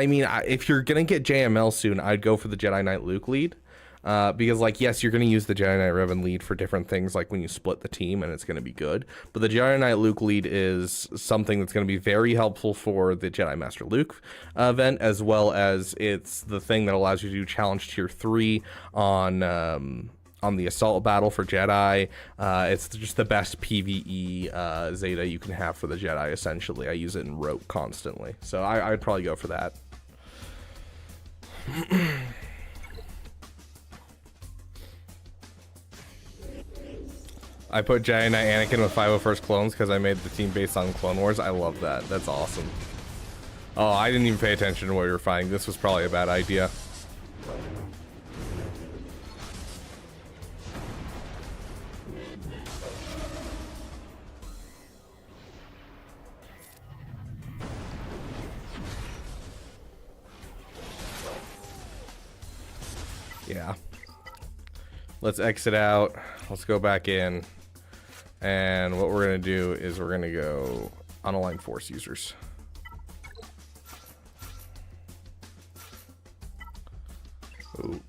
mean, if you're gonna get JML soon, I'd go for the Jedi Knight Luke lead. Because, like, yes, you're gonna use the Jedi Knight Revan lead for different things, like when you split the team, and it's gonna be good. But the Jedi Knight Luke lead is something that's gonna be very helpful for the Jedi Master Luke event, as well as it's the thing that allows you to do challenge tier 3 on the assault battle for Jedi. It's just the best PvE Zeta you can have for the Jedi, essentially. I use it in Rote constantly, so I'd probably go for that. I put Jedi Knight Anakin with 501st clones because I made the team based on Clone Wars. I love that. That's awesome. Oh, I didn't even pay attention to what you were fighting. This was probably a bad idea. Yeah. Let's exit out. Let's go back in. And what we're going to do is we're going to go unaligned force users. Ooh.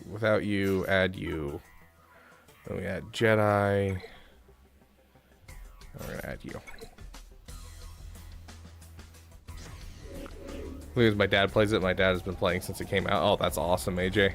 Without you, add you. Then we add Jedi. We're going to add you. Because my dad plays it. My dad has been playing since it came out. Oh, that's awesome, AJ.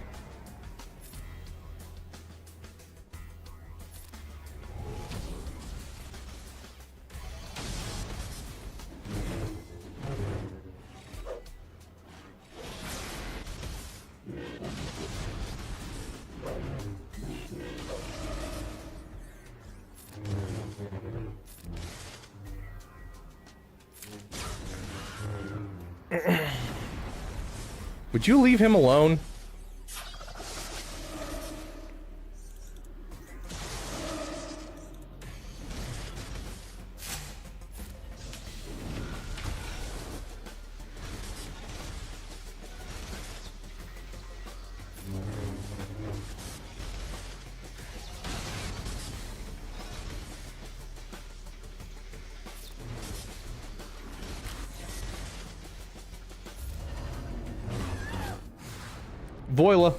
Would you leave him alone? Voila.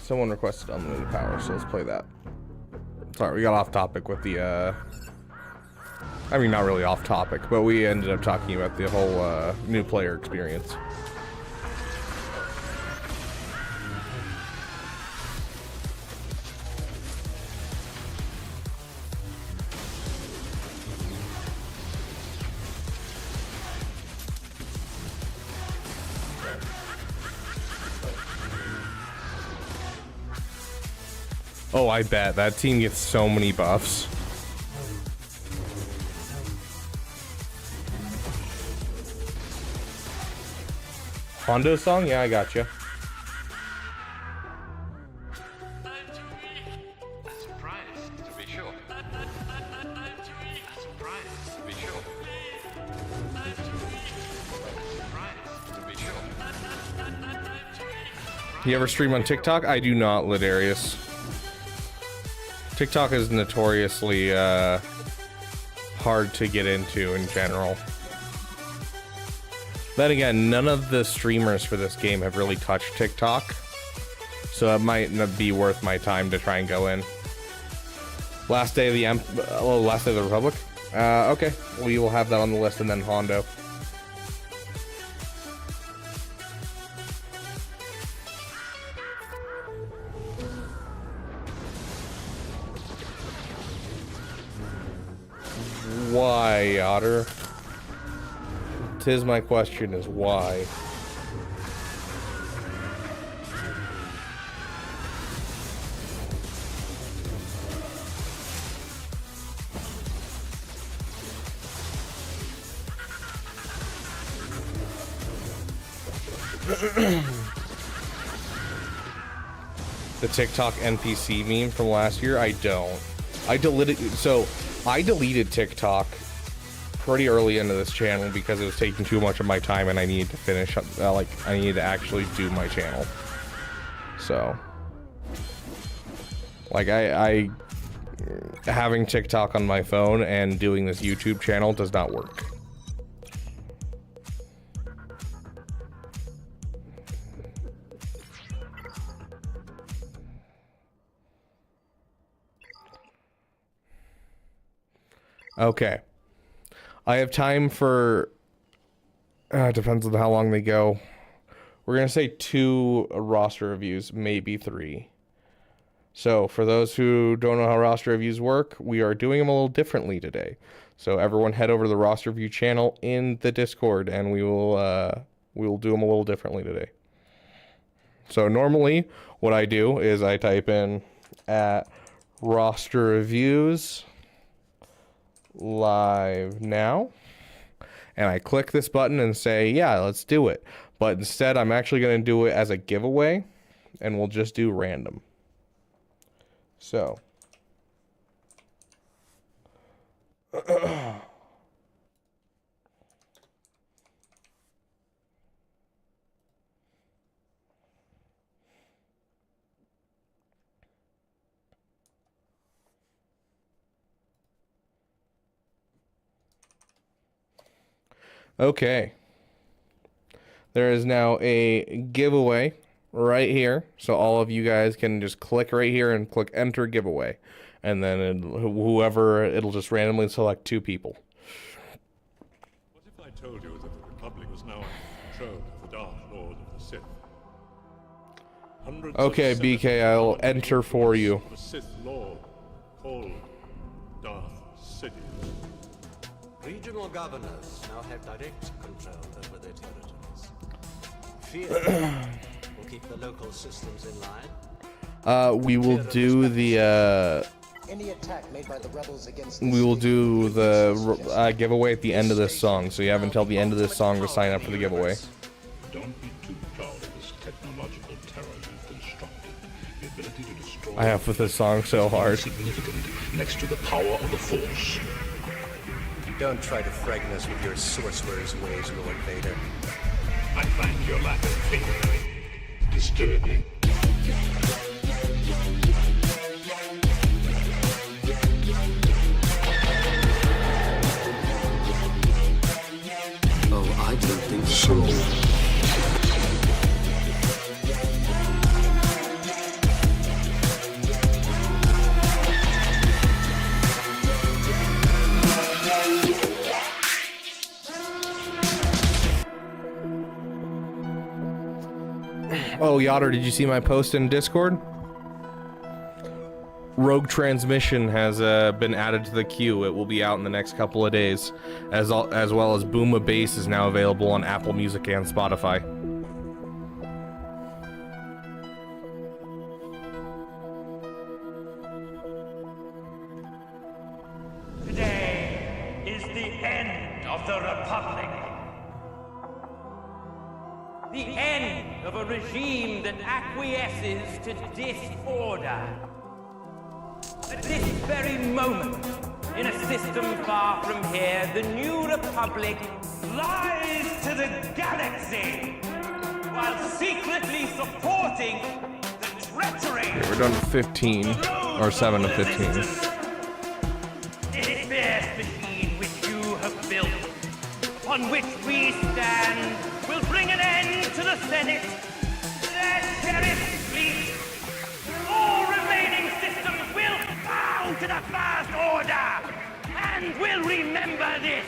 Someone requested unlimited power, so let's play that. Sorry, we got off topic with the, I mean, not really off topic, but we ended up talking about the whole, new player experience. Oh, I bet. That team gets so many buffs. Hondo song? Yeah, I gotcha. You ever stream on TikTok? I do not, Ladarius. TikTok is notoriously hard to get into in general. Then again, none of the streamers for this game have really touched TikTok, so it might not be worth my time to try and go in. Last day of the last day of the Republic. Okay, we will have that on the list, and then Hondo. Why, Otter? 'Tis my question is why. The TikTok NPC meme from last year? I don't. I deleted TikTok pretty early into this channel because it was taking too much of my time and I needed to finish, I needed to actually do my channel. So, like, I having TikTok on my phone and doing this YouTube channel does not work. Okay. I have time for, depends on how long they go. We're going to say 2 roster reviews, maybe 3. So for those who don't know how roster reviews work, we are doing them a little differently today. So everyone head over to the roster review channel in the Discord and we will do them a little differently today. So normally what I do is I type in at roster reviews live now, and I click this button and say, yeah, let's do it. But instead, I'm actually going to do it as a giveaway, and we'll just do random. So. Okay. There is now a giveaway right here. So all of you guys can just click right here and click enter giveaway. And then it'll just randomly select 2 people. What if I told you that the Republic was now under control of the Dark Lord of the Sith? Hundreds Okay, of BK, I'll enter for you. the Sith Lord called Darth Sidious. Regional governors now have direct control over their territories. Fear will keep the local systems in line. We will do the Any attack made by the rebels against we will do the giveaway at the end of this song. So you have until the end of this song to sign up for the giveaway. Don't be too proud of this technological terror you've constructed. The ability to destroy I have with this song so hard. significant next to the power of the Force. Don't try to frighten us with your sorcerer's ways, Lord Vader. I find your lack of faith disturbing. Oh, I don't think so. Oh, Yotter, did you see my post in Discord? Rogue Transmission has been added to the queue. It will be out in the next couple of days, as well as Booma Bass is now available on Apple Music and Spotify. Today is the end of the Republic. The end of a regime that acquiesces to disorder. At this very moment, in a system far from here, the new Republic lies to the galaxy, while secretly supporting the treachery. Okay, we're done with 15, or 7 of 15. This fierce machine which you have built, upon which we stand, will bring an end to the Senate, their cherished fleet. All remaining systems will bow to the First Order, and will remember this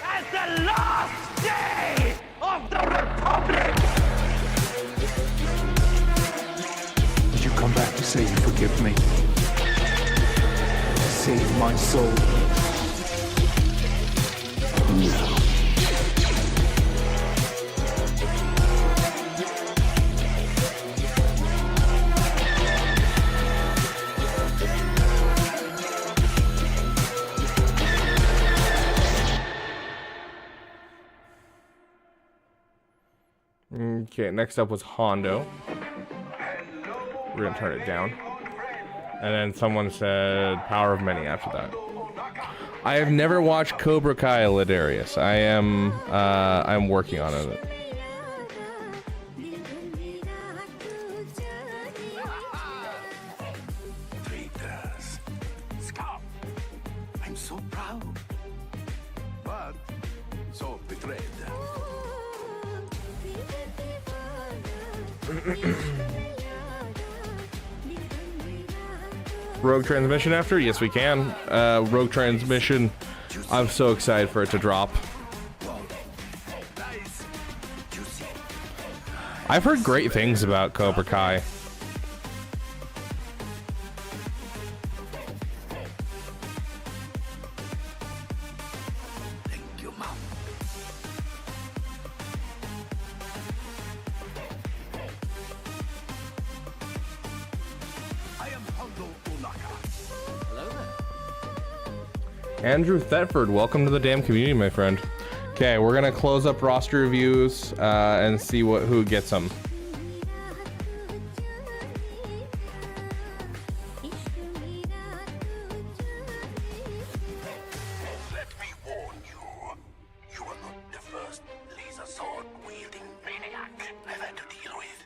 as the last day of the Republic. Did you come back to say you forgive me? Save my soul? No. Okay, next up was Hondo. We're gonna turn it down. And then someone said Power of Many after that. I have never watched Cobra Kai, Ladarius. I'm working on it. Traitors. Scum. I'm so proud. But so betrayed. Rogue Transmission after? Yes, we can. Rogue Transmission. I'm so excited for it to drop. I've heard great things about Cobra Kai. Thank you, Mom. I am Hondo Unaka. Hello there. Andrew Thetford, welcome to the damn community, my friend. Okay, we're gonna close up roster reviews and see who gets them. Let me warn you. You are not the first laser sword wielding maniac I've had to deal with.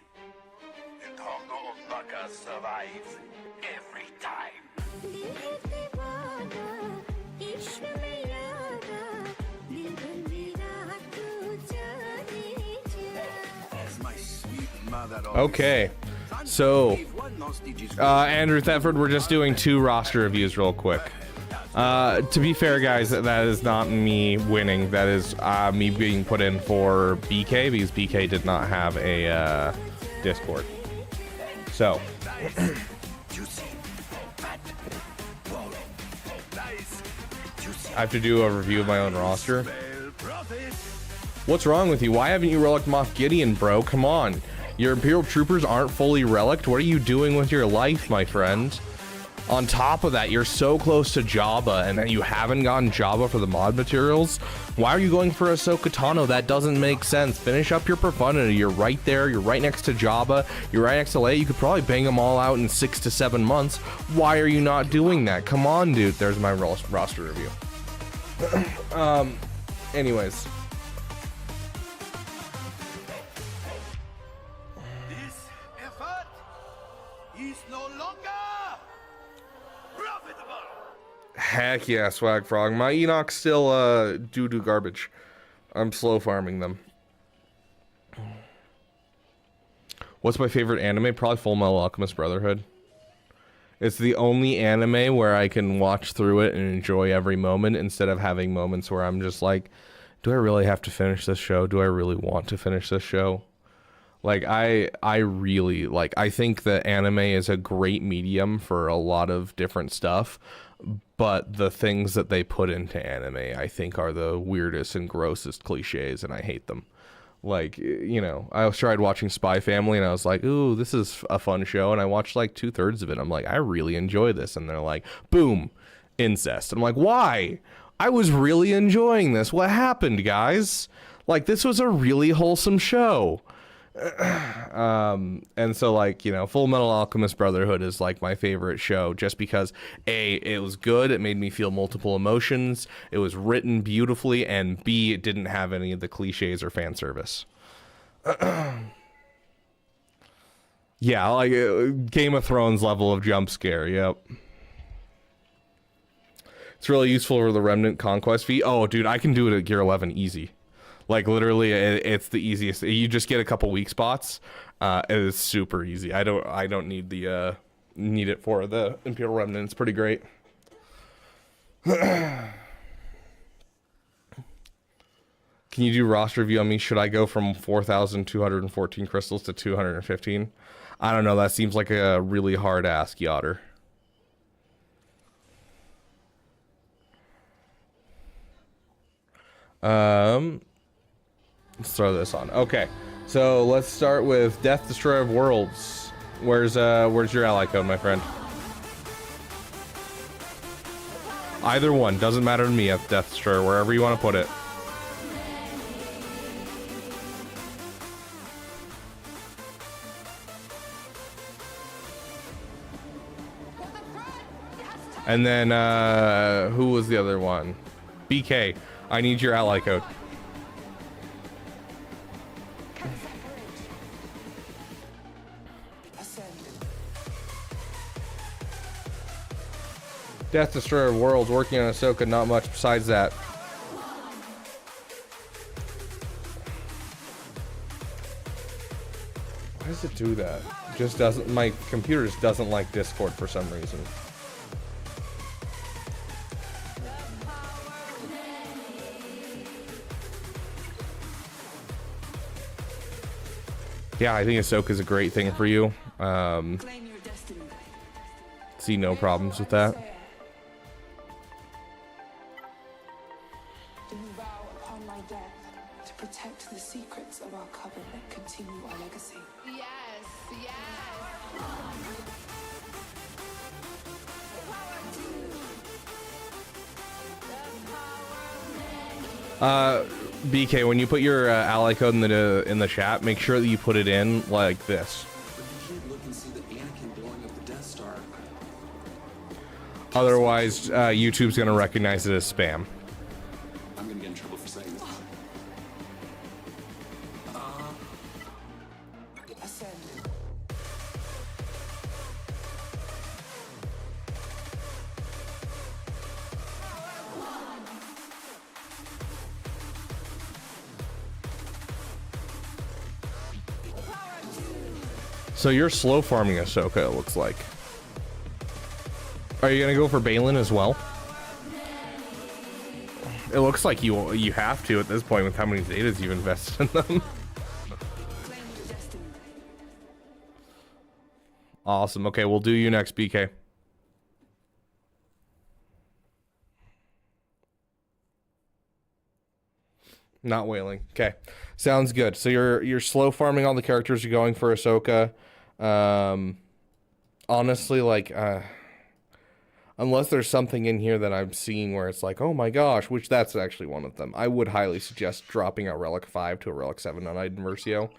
And Hondo Unaka survives every time. Okay, so Andrew Thetford, we're just doing 2 roster reviews real quick. To be fair, guys, that is not me winning. That is me being put in for BK because BK did not have a Discord. So. I have to do a review of my own roster. What's wrong with you? Why haven't you relicked Moff Gideon, bro? Come on. Your Imperial Troopers aren't fully relicked? What are you doing with your life, my friend? On top of that, you're so close to Jabba, and then you haven't gotten Jabba for the mod materials? Why are you going for Ahsoka Tano? That doesn't make sense. Finish up your profundity. You're right there. You're right next to Jabba. You're right next to Leia. You could probably bang them all out in 6 to 7 months. Why are you not doing that? Come on, dude. There's my roster review. Anyways. This effort is no longer profitable. Heck yeah, Swag Frog. My Enoch's still doo-doo garbage. I'm slow farming them. What's my favorite anime? Probably Full Metal Alchemist Brotherhood. It's the only anime where I can watch through it and enjoy every moment instead of having moments where I'm just like, do I really have to finish this show? Do I really want to finish this show? Like, I really, like, I think that anime is a great medium for a lot of different stuff, but the things that they put into anime, I think, are the weirdest and grossest cliches, and I hate them. Like, you know, I tried watching Spy Family, and I was like, ooh, this is a fun show, and I watched, like, 2/3 of it. I'm like, I really enjoy this, and they're like, boom, incest. I'm like, why? I was really enjoying this. What happened, guys? Like, this was a really wholesome show. And so, like, you know, Full Metal Alchemist Brotherhood is like my favorite show just because A, it was good, it made me feel multiple emotions, it was written beautifully, and B, it didn't have any of the cliches or fan service. Yeah, like Game of Thrones level of jump scare. Yep. It's really useful for the Remnant Conquest fee. Oh, dude, I can do it at Gear 11 easy. Like, literally, it's the easiest. You just get a couple weak spots. It is super easy. I don't need the need it for the Imperial Remnant. It's pretty great. Can you do roster review on me? Should I go from 4,214 crystals to 215? I don't know. That seems like a really hard ask, Yotter. Let's throw this on. Okay, so let's start with Death Destroyer of Worlds. Where's your ally code, my friend? Either one doesn't matter to me at Death Destroyer, wherever you want to put it. And then who was the other one? BK. I need your ally code. Death Destroyer of Worlds, working on Ahsoka, not much besides that. Why does it do that? It just doesn't, my computer just doesn't like Discord for some reason. Yeah, I think Ahsoka is a great thing for you. See no problems with that. Do you vow upon my death to protect the secrets of our coven and continue our legacy? Yes, yes. BK, when you put your ally code in the chat, make sure that you put it in like this. Otherwise, YouTube's gonna recognize it as spam. I'm gonna get in trouble for saying this. Ascend. So you're slow farming Ahsoka, it looks like. Are you gonna go for Balin as well? It looks like you have to at this point with how many Zetas you've invested in them. Awesome. Okay, we'll do you next, BK. Not wailing. Okay, sounds good. So you're slow farming all the characters. You're going for Ahsoka. Honestly, like, unless there's something in here that I'm seeing where it's like, oh my gosh, which that's actually one of them. I would highly suggest dropping a Relic 5 to a Relic 7 on Iden Versio,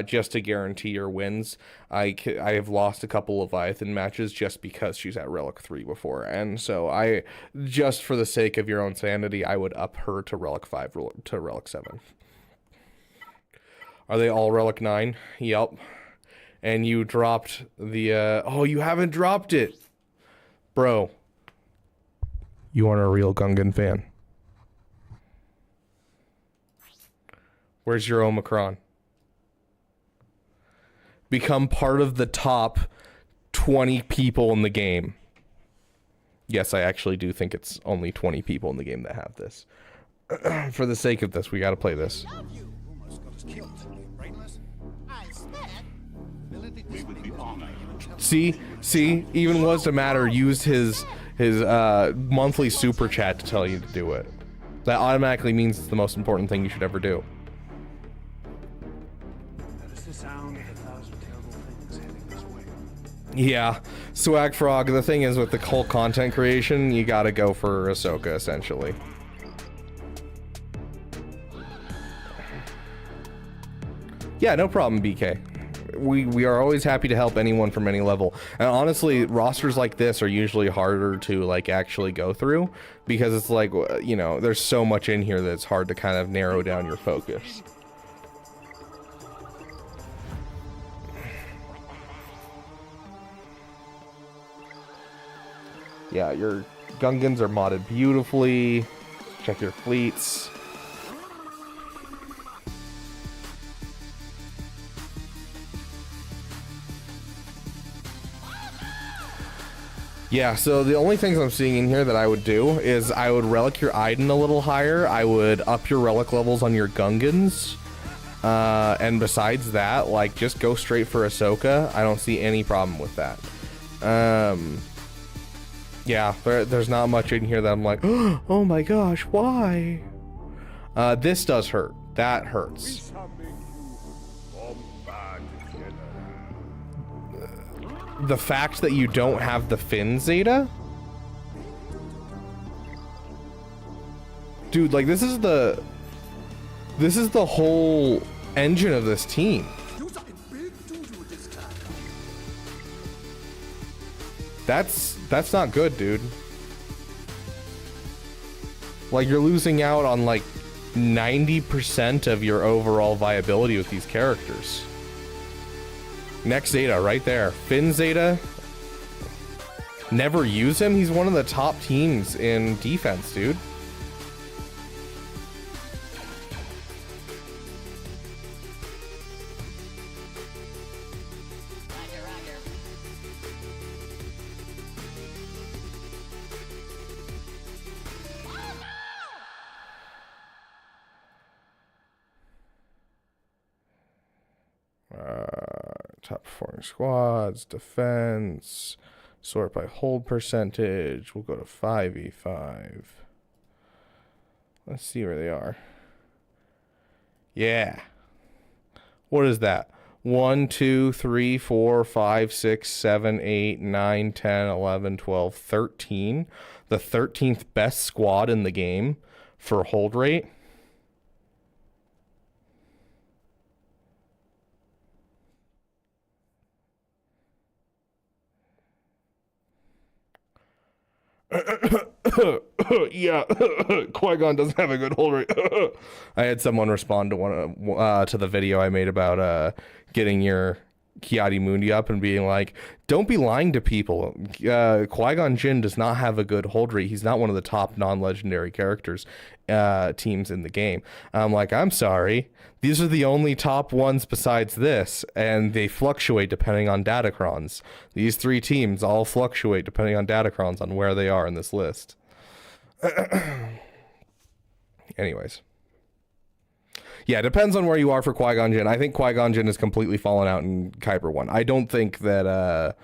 just to guarantee your wins. I have lost a couple Leviathan matches just because she's at Relic 3 before, and so just for the sake of your own sanity, I would up her to Relic 5 to Relic 7. Are they all Relic 9? Yep. And you dropped the, oh, you haven't dropped it! Bro, you aren't a real Gungan fan. Where's your Omicron? Become part of the top 20 people in the game. Yes, I actually do think it's only 20 people in the game that have this. For the sake of this, we gotta play this. See, even Was to Matter used his monthly super chat to tell you to do it. That automatically means it's the most important thing you should ever do. That is the sound of 1,000 terrible things heading this way. Yeah, Swag Frog, the thing is with the whole content creation, you gotta go for Ahsoka, essentially. Yeah, no problem, BK. We are always happy to help anyone from any level. And honestly, rosters like this are usually harder to like actually go through because it's like, you know, there's so much in here that it's hard to kind of narrow down your focus. Yeah, your Gungans are modded beautifully. Check your fleets. Yeah, so the only things I'm seeing in here that I would do is I would relic your Iden a little higher. I would up your relic levels on your Gungans. And besides that, like, just go straight for Ahsoka. I don't see any problem with that. Yeah, there's not much in here that I'm like, oh my gosh, why? This does hurt. That hurts. The fact that you don't have the Finn Zeta? Dude, like, this is the whole engine of this team. That's not good, dude. Like, you're losing out on like 90% of your overall viability with these characters. Next Zeta right there. Finn Zeta. Never use him. He's one of the top teams in defense, dude. Top performing squads, defense, sort by hold percentage. We'll go to 5v5. Let's see where they are. Yeah. What is that? 1, 2, 3, 4, 5, 6, 7, 8, 9, 10, 11, 12, 13. The 13th best squad in the game for hold rate. Yeah, Qui-Gon doesn't have a good hold rate. I had someone respond to to the video I made about getting your Ki-Adi-Mundi up and being like, don't be lying to people. Qui-Gon Jinn does not have a good hold rate. He's not one of the top non-legendary characters teams in the game. I'm like, I'm sorry. These are the only top ones besides this, and they fluctuate depending on datacrons. These 3 teams all fluctuate depending on datacrons on where they are in this list. Anyways. Yeah, it depends on where you are for Qui-Gon Jinn. I think Qui-Gon Jinn has completely fallen out in Kuiper 1. I don't think that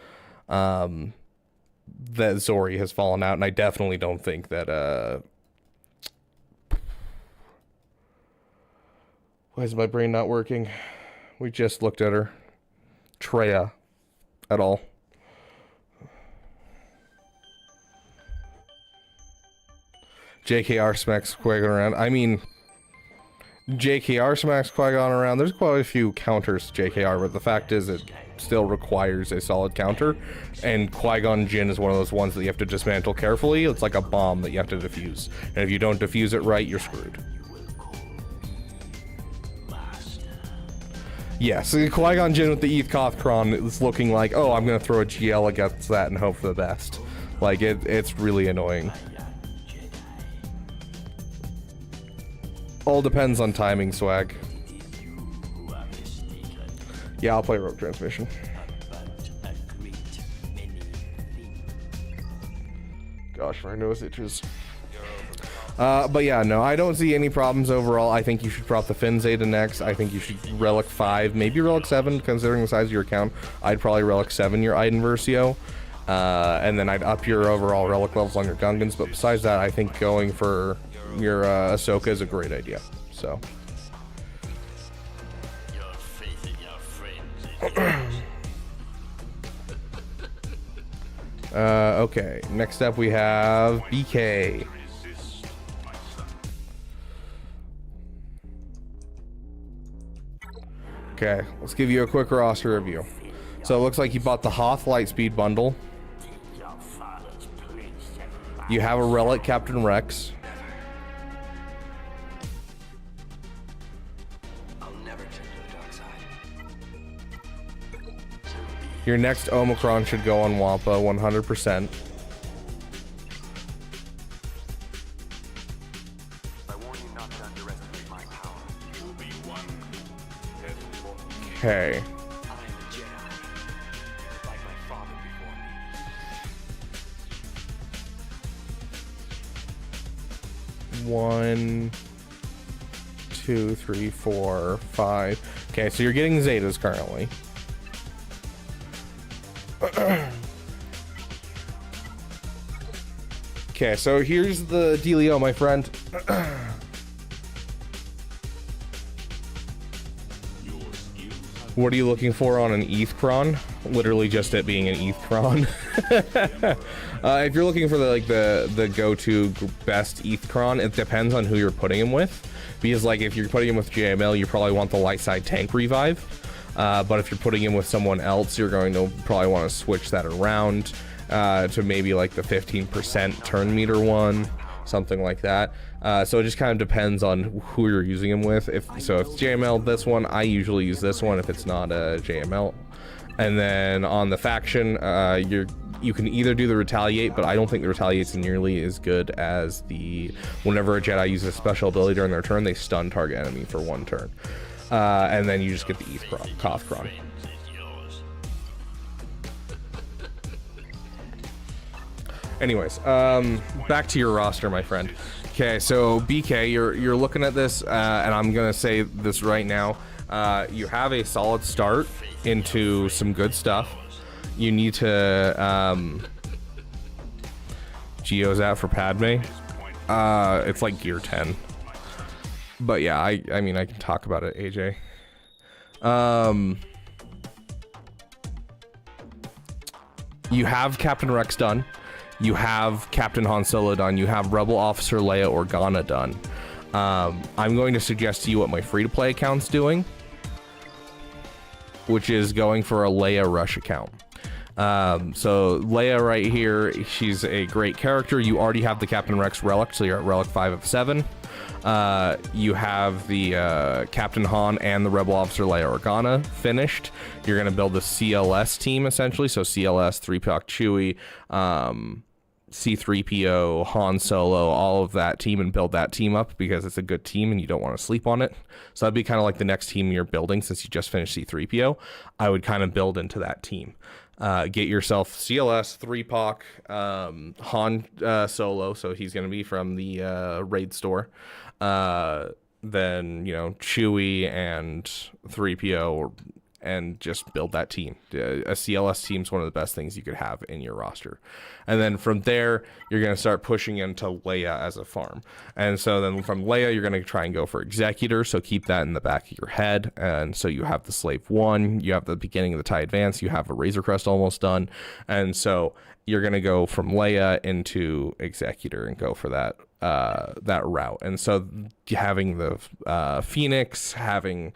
that Zori has fallen out, and I definitely don't think that why is my brain not working? We just looked at her. Treya at all. JKR smacks Qui-Gon around. I mean, JKR smacks Qui-Gon around. There's quite a few counters to JKR, but the fact is it still requires a solid counter, and Qui-Gon Jinn is one of those ones that you have to dismantle carefully. It's like a bomb that you have to defuse, and if you don't defuse it right, you're screwed. Yes, Qui-Gon Jinn with the ETH Kothkron is looking like, oh, I'm gonna throw a GL against that and hope for the best. Like, it's really annoying. All depends on timing, swag. Yeah, I'll play Rogue Transmission. Gosh, my nose itches. But yeah, no, I don't see any problems overall. I think you should drop the Finn Zeta next. I think you should Relic 5, maybe Relic 7, considering the size of your account. I'd probably Relic 7 your Iden Versio. And then I'd up your overall Relic levels on your Gungans. But besides that, I think going for your Ahsoka is a great idea. So. Okay, next up we have BK. Okay, let's give you a quick roster review. So it looks like you bought the Hoth Lightspeed bundle. You have a Relic Captain Rex. Your next Omicron should go on Wampa 100%. Okay. One, 2, 3, 4, 5. Okay, so you're getting Zetas currently. Okay, so here's the dealio, my friend. What are you looking for on an ETH cron? Literally just it being an ETH cron. If you're looking for the go-to best ETH cron, it depends on who you're putting him with. Because like if you're putting him with JML, you probably want the light side tank revive. But if you're putting him with someone else, you're going to probably want to switch that around to maybe like the 15% turn meter one, something like that. So it just kind of depends on who you're using him with. If it's JML, this one, I usually use this one if it's not a JML. And then on the faction, you can either do the Retaliate, but I don't think the Retaliate's nearly as good as the whenever a Jedi uses a special ability during their turn, they stun target enemy for 1 turn. And then you just get the ETH Kothkron. Anyways, back to your roster, my friend. Okay, so BK, you're looking at this, and I'm gonna say this right now. You have a solid start into some good stuff. You need to Geo's out for Padme. It's like gear 10. But yeah, I mean I can talk about it, AJ. You have Captain Rex done. You have Captain Han Solo done. You have Rebel Officer Leia Organa done. I'm going to suggest to you what my free-to-play account's doing, which is going for a Leia Rush account. So Leia right here, she's a great character. You already have the Captain Rex relic, so you're at relic 5 of 7. You have the Captain Han and the Rebel Officer Leia Organa finished. You're going to build the CLS team, essentially. So CLS, 3PO Chewie, C-3PO, Han Solo, all of that team, and build that team up because it's a good team and you don't want to sleep on it. So that'd be kind of like the next team you're building since you just finished C-3PO. I would kind of build into that team. Get yourself CLS, 3POC, Han Solo, so he's going to be from the raid store. Then, you know, Chewie and 3PO, and just build that team. A CLS team is one of the best things you could have in your roster. And then from there, you're going to start pushing into Leia as a farm. And so then from Leia, you're going to try and go for Executor, so keep that in the back of your head. And so you have the Slave 1, you have the beginning of the TIE Advance, you have a Razor Crest almost done. And so you're going to go from Leia into Executor and go for that route. And so having the Phoenix, having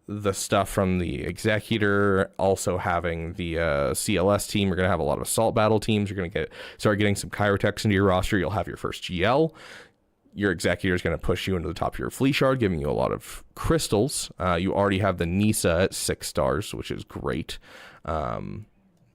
the stuff from the Executor, also having the CLS team, you're going to have a lot of assault battle teams. You're going to start getting some Chirotechs into your roster. You'll have your first GL. Your Executor is going to push you into the top of your fleet shard, giving you a lot of crystals. You already have the Nisa at 6 stars, which is great.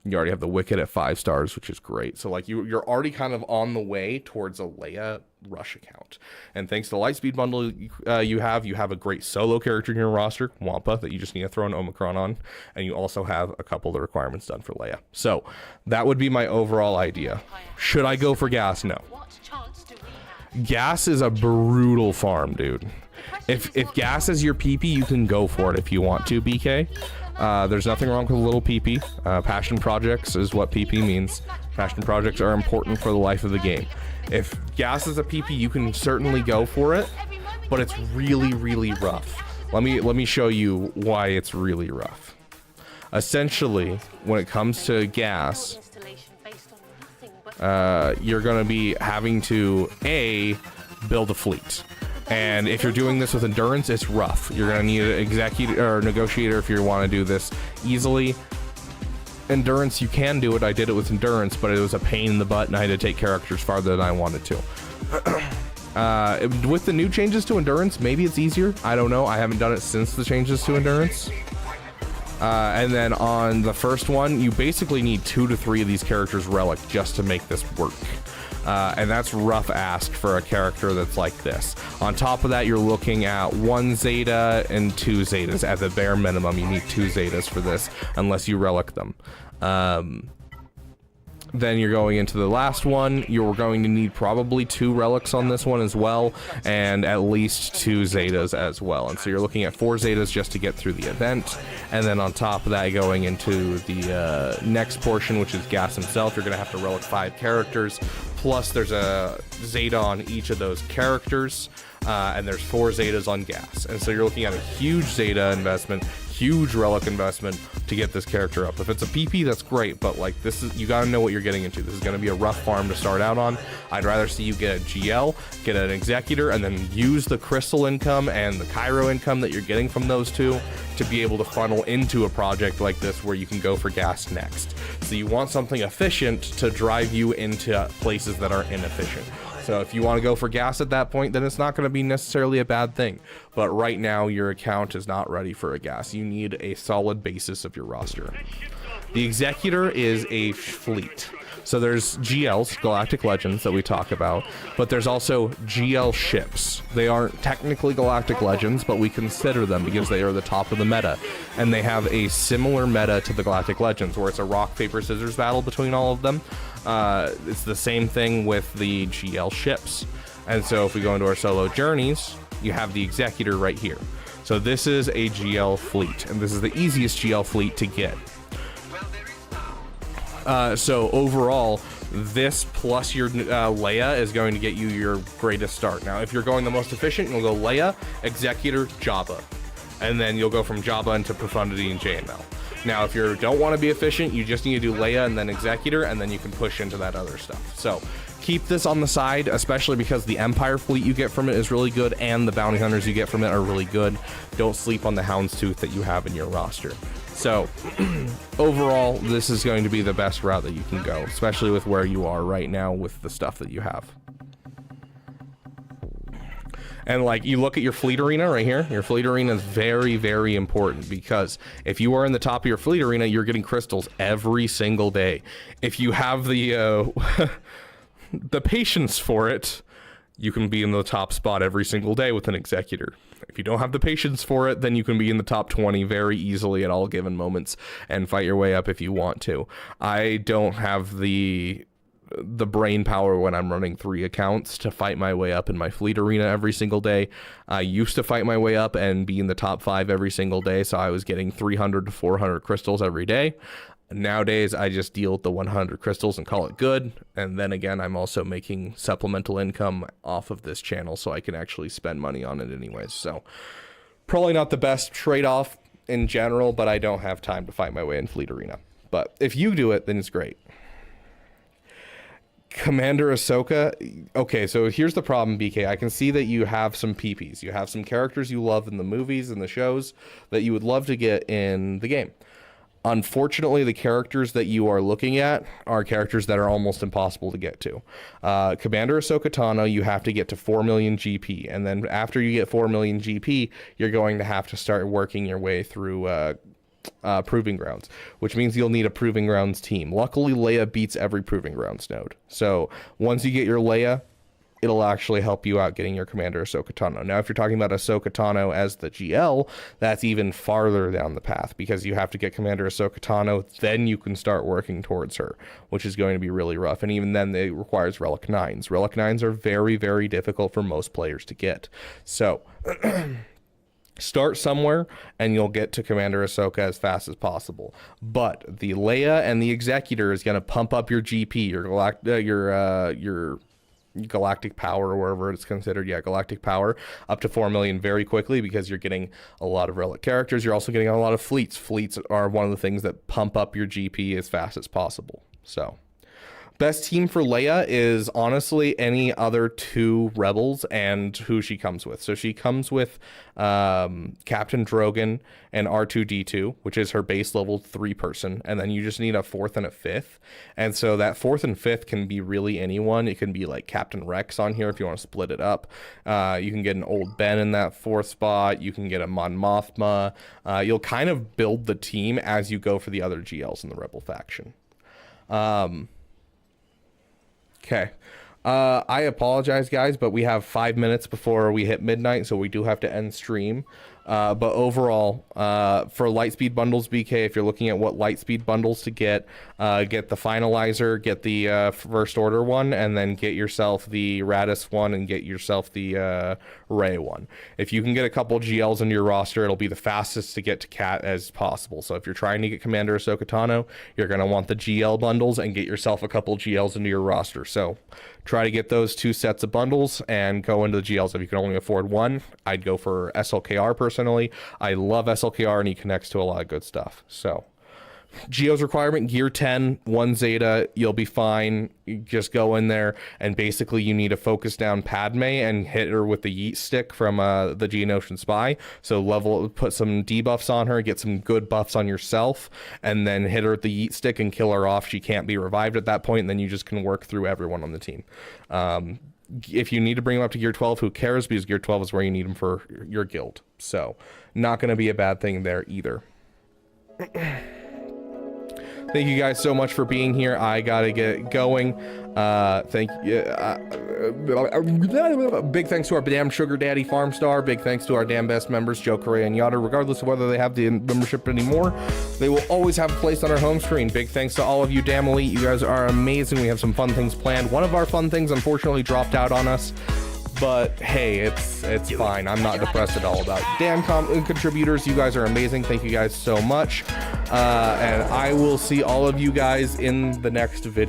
You already have the Wicked at 5 stars, which is great. So like you're already kind of on the way towards a Leia rush account. And thanks to the Lightspeed bundle you have a great solo character in your roster, Wampa, that you just need to throw an Omicron on. And you also have a couple of the requirements done for Leia. So that would be my overall idea. Should I go for gas? No. Gas is a brutal farm, dude. If gas is your PP, you can go for it if you want to, BK. There's nothing wrong with a little PP. Passion projects is what PP means. Passion projects are important for the life of the game. If gas is a PP, you can certainly go for it, but it's really, really rough. Let me show you why it's really rough. Essentially, when it comes to gas, you're going to be having to build a fleet. And if you're doing this with endurance, it's rough. You're going to need an executor or negotiator if you want to do this easily. Endurance, you can do it. I did it with endurance, but it was a pain in the butt, and I had to take characters farther than I wanted to. With the new changes to endurance, maybe it's easier. I don't know. I haven't done it since the changes to endurance. And then on the first one, you basically need 2 to 3 of these characters relic just to make this work. And that's rough ask for a character that's like this. On top of that, you're looking at 1 Zeta and 2 Zetas. At the bare minimum, you need 2 Zetas for this, unless you relic them. Then you're going into the last one. You're going to need probably 2 relics on this one as well, and at least 2 Zetas as well. And so you're looking at 4 Zetas just to get through the event. And then on top of that, going into the next portion, which is Gas himself, you're going to have to relic 5 characters. Plus, there's a Zeta on each of those characters, and there's 4 Zetas on Gas. And so you're looking at a huge Zeta investment, huge relic investment to get this character up. If it's a PP, that's great, but like you gotta know what you're getting into. This is gonna be a rough farm to start out on. I'd rather see you get a GL, get an Executor, and then use the crystal income and the Cairo income that you're getting from those 2 to be able to funnel into a project like this where you can go for gas next. So you want something efficient to drive you into places that are inefficient. So if you want to go for gas at that point, then it's not going to be necessarily a bad thing. But right now, your account is not ready for a gas. You need a solid basis of your roster. The Executor is a fleet. So there's GLs, Galactic Legends, that we talk about, but there's also GL ships. They aren't technically Galactic Legends, but we consider them because they are the top of the meta. And they have a similar meta to the Galactic Legends, where it's a rock, paper, scissors battle between all of them. It's the same thing with the GL ships. And so if we go into our solo journeys, you have the Executor right here. So this is a GL fleet, and this is the easiest GL fleet to get. So overall, this plus your Leia is going to get you your greatest start. Now, if you're going the most efficient, you'll go Leia, Executor, Jabba. And then you'll go from Jabba into Profundity and JML. Now, if you don't want to be efficient, you just need to do Leia and then Executor, and then you can push into that other stuff. So keep this on the side, especially because the Empire fleet you get from it is really good, and the bounty hunters you get from it are really good. Don't sleep on the Houndstooth that you have in your roster. So overall, this is going to be the best route that you can go, especially with where you are right now with the stuff that you have. And like you look at your fleet arena right here, your fleet arena is very, very important because if you are in the top of your fleet arena, you're getting crystals every single day. If you have the the patience for it, you can be in the top spot every single day with an executor. If you don't have the patience for it, then you can be in the top 20 very easily at all given moments and fight your way up if you want to. I don't have the brain power when I'm running 3 accounts to fight my way up in my fleet arena every single day. I used to fight my way up and be in the top 5 every single day, so I was getting 300 to 400 crystals every day. Nowadays, I just deal with the 100 crystals and call it good. And then again, I'm also making supplemental income off of this channel, so I can actually spend money on it anyways. So probably not the best trade-off in general, but I don't have time to fight my way in fleet arena. But if you do it, then it's great. Commander Ahsoka. Okay, so here's the problem, BK. I can see that you have some PPs. You have some characters you love in the movies and the shows that you would love to get in the game. Unfortunately, the characters that you are looking at are characters that are almost impossible to get to. Commander Ahsoka Tano, you have to get to 4 million GP. And then after you get 4 million GP, you're going to have to start working your way through Proving Grounds, which means you'll need a Proving Grounds team. Luckily, Leia beats every Proving Grounds node. So once you get your Leia, it'll actually help you out getting your Commander Ahsoka Tano. Now, if you're talking about Ahsoka Tano as the GL, that's even farther down the path because you have to get Commander Ahsoka Tano, then you can start working towards her, which is going to be really rough. And even then, it requires Relic 9s. Relic 9s are very, very difficult for most players to get. So start somewhere and you'll get to Commander Ahsoka as fast as possible. But the Leia and the Executor is going to pump up your GP, your galactic power, or wherever it's considered, galactic power, up to 4 million very quickly because you're getting a lot of relic characters. You're also getting a lot of fleets. Fleets are one of the things that pump up your GP as fast as possible. So best team for Leia is honestly any other 2 rebels and who she comes with. So she comes with Captain Drogon and R2-D2, which is her base level 3 person, and then you just need a 4th and a 5th. And so that 4th and 5th can be really anyone. It can be like Captain Rex on here if you want to split it up. You can get an Old Ben in that 4th spot. You can get a Mon Mothma. You'll kind of build the team as you go for the other GLs in the Rebel faction. Okay. I apologize, guys, but we have 5 minutes before we hit midnight, so we do have to end stream. But overall, for Lightspeed bundles, BK, if you're looking at what Lightspeed bundles to get the Finalizer, get the First Order one, and then get yourself the Radis one, and get yourself the Rey one. If you can get a couple GLs into your roster, it'll be the fastest to get to Cat as possible. So if you're trying to get Commander Ahsoka Tano, you're going to want the GL bundles and get yourself a couple GLs into your roster. So try to get those 2 sets of bundles and go into the GLs. If you can only afford one, I'd go for SLKR personally. I love SLKR and he connects to a lot of good stuff. So Geo's requirement, gear 10, 1 Zeta, you'll be fine. You just go in there and basically you need to focus down Padme and hit her with the Yeet stick from the Geonosian Spy. So put some debuffs on her, get some good buffs on yourself, and then hit her with the Yeet stick and kill her off. She can't be revived at that point, and then you just can work through everyone on the team. If you need to bring them up to gear 12, who cares? Because gear 12 is where you need them for your guild. So not going to be a bad thing there either. Thank you guys so much for being here. I gotta get going. Thank you. Big thanks to our damn sugar daddy Farmstar. Big thanks to our damn best members, Joe Correa and Yoder. Regardless of whether they have the membership anymore, they will always have a place on our home screen. Big thanks to all of you, damn elite. You guys are amazing. We have some fun things planned. One of our fun things unfortunately dropped out on us, but hey, it's fine. I'm not depressed at all about it. Damn contributors, you guys are amazing. Thank you guys so much. And I will see all of you guys in the next video.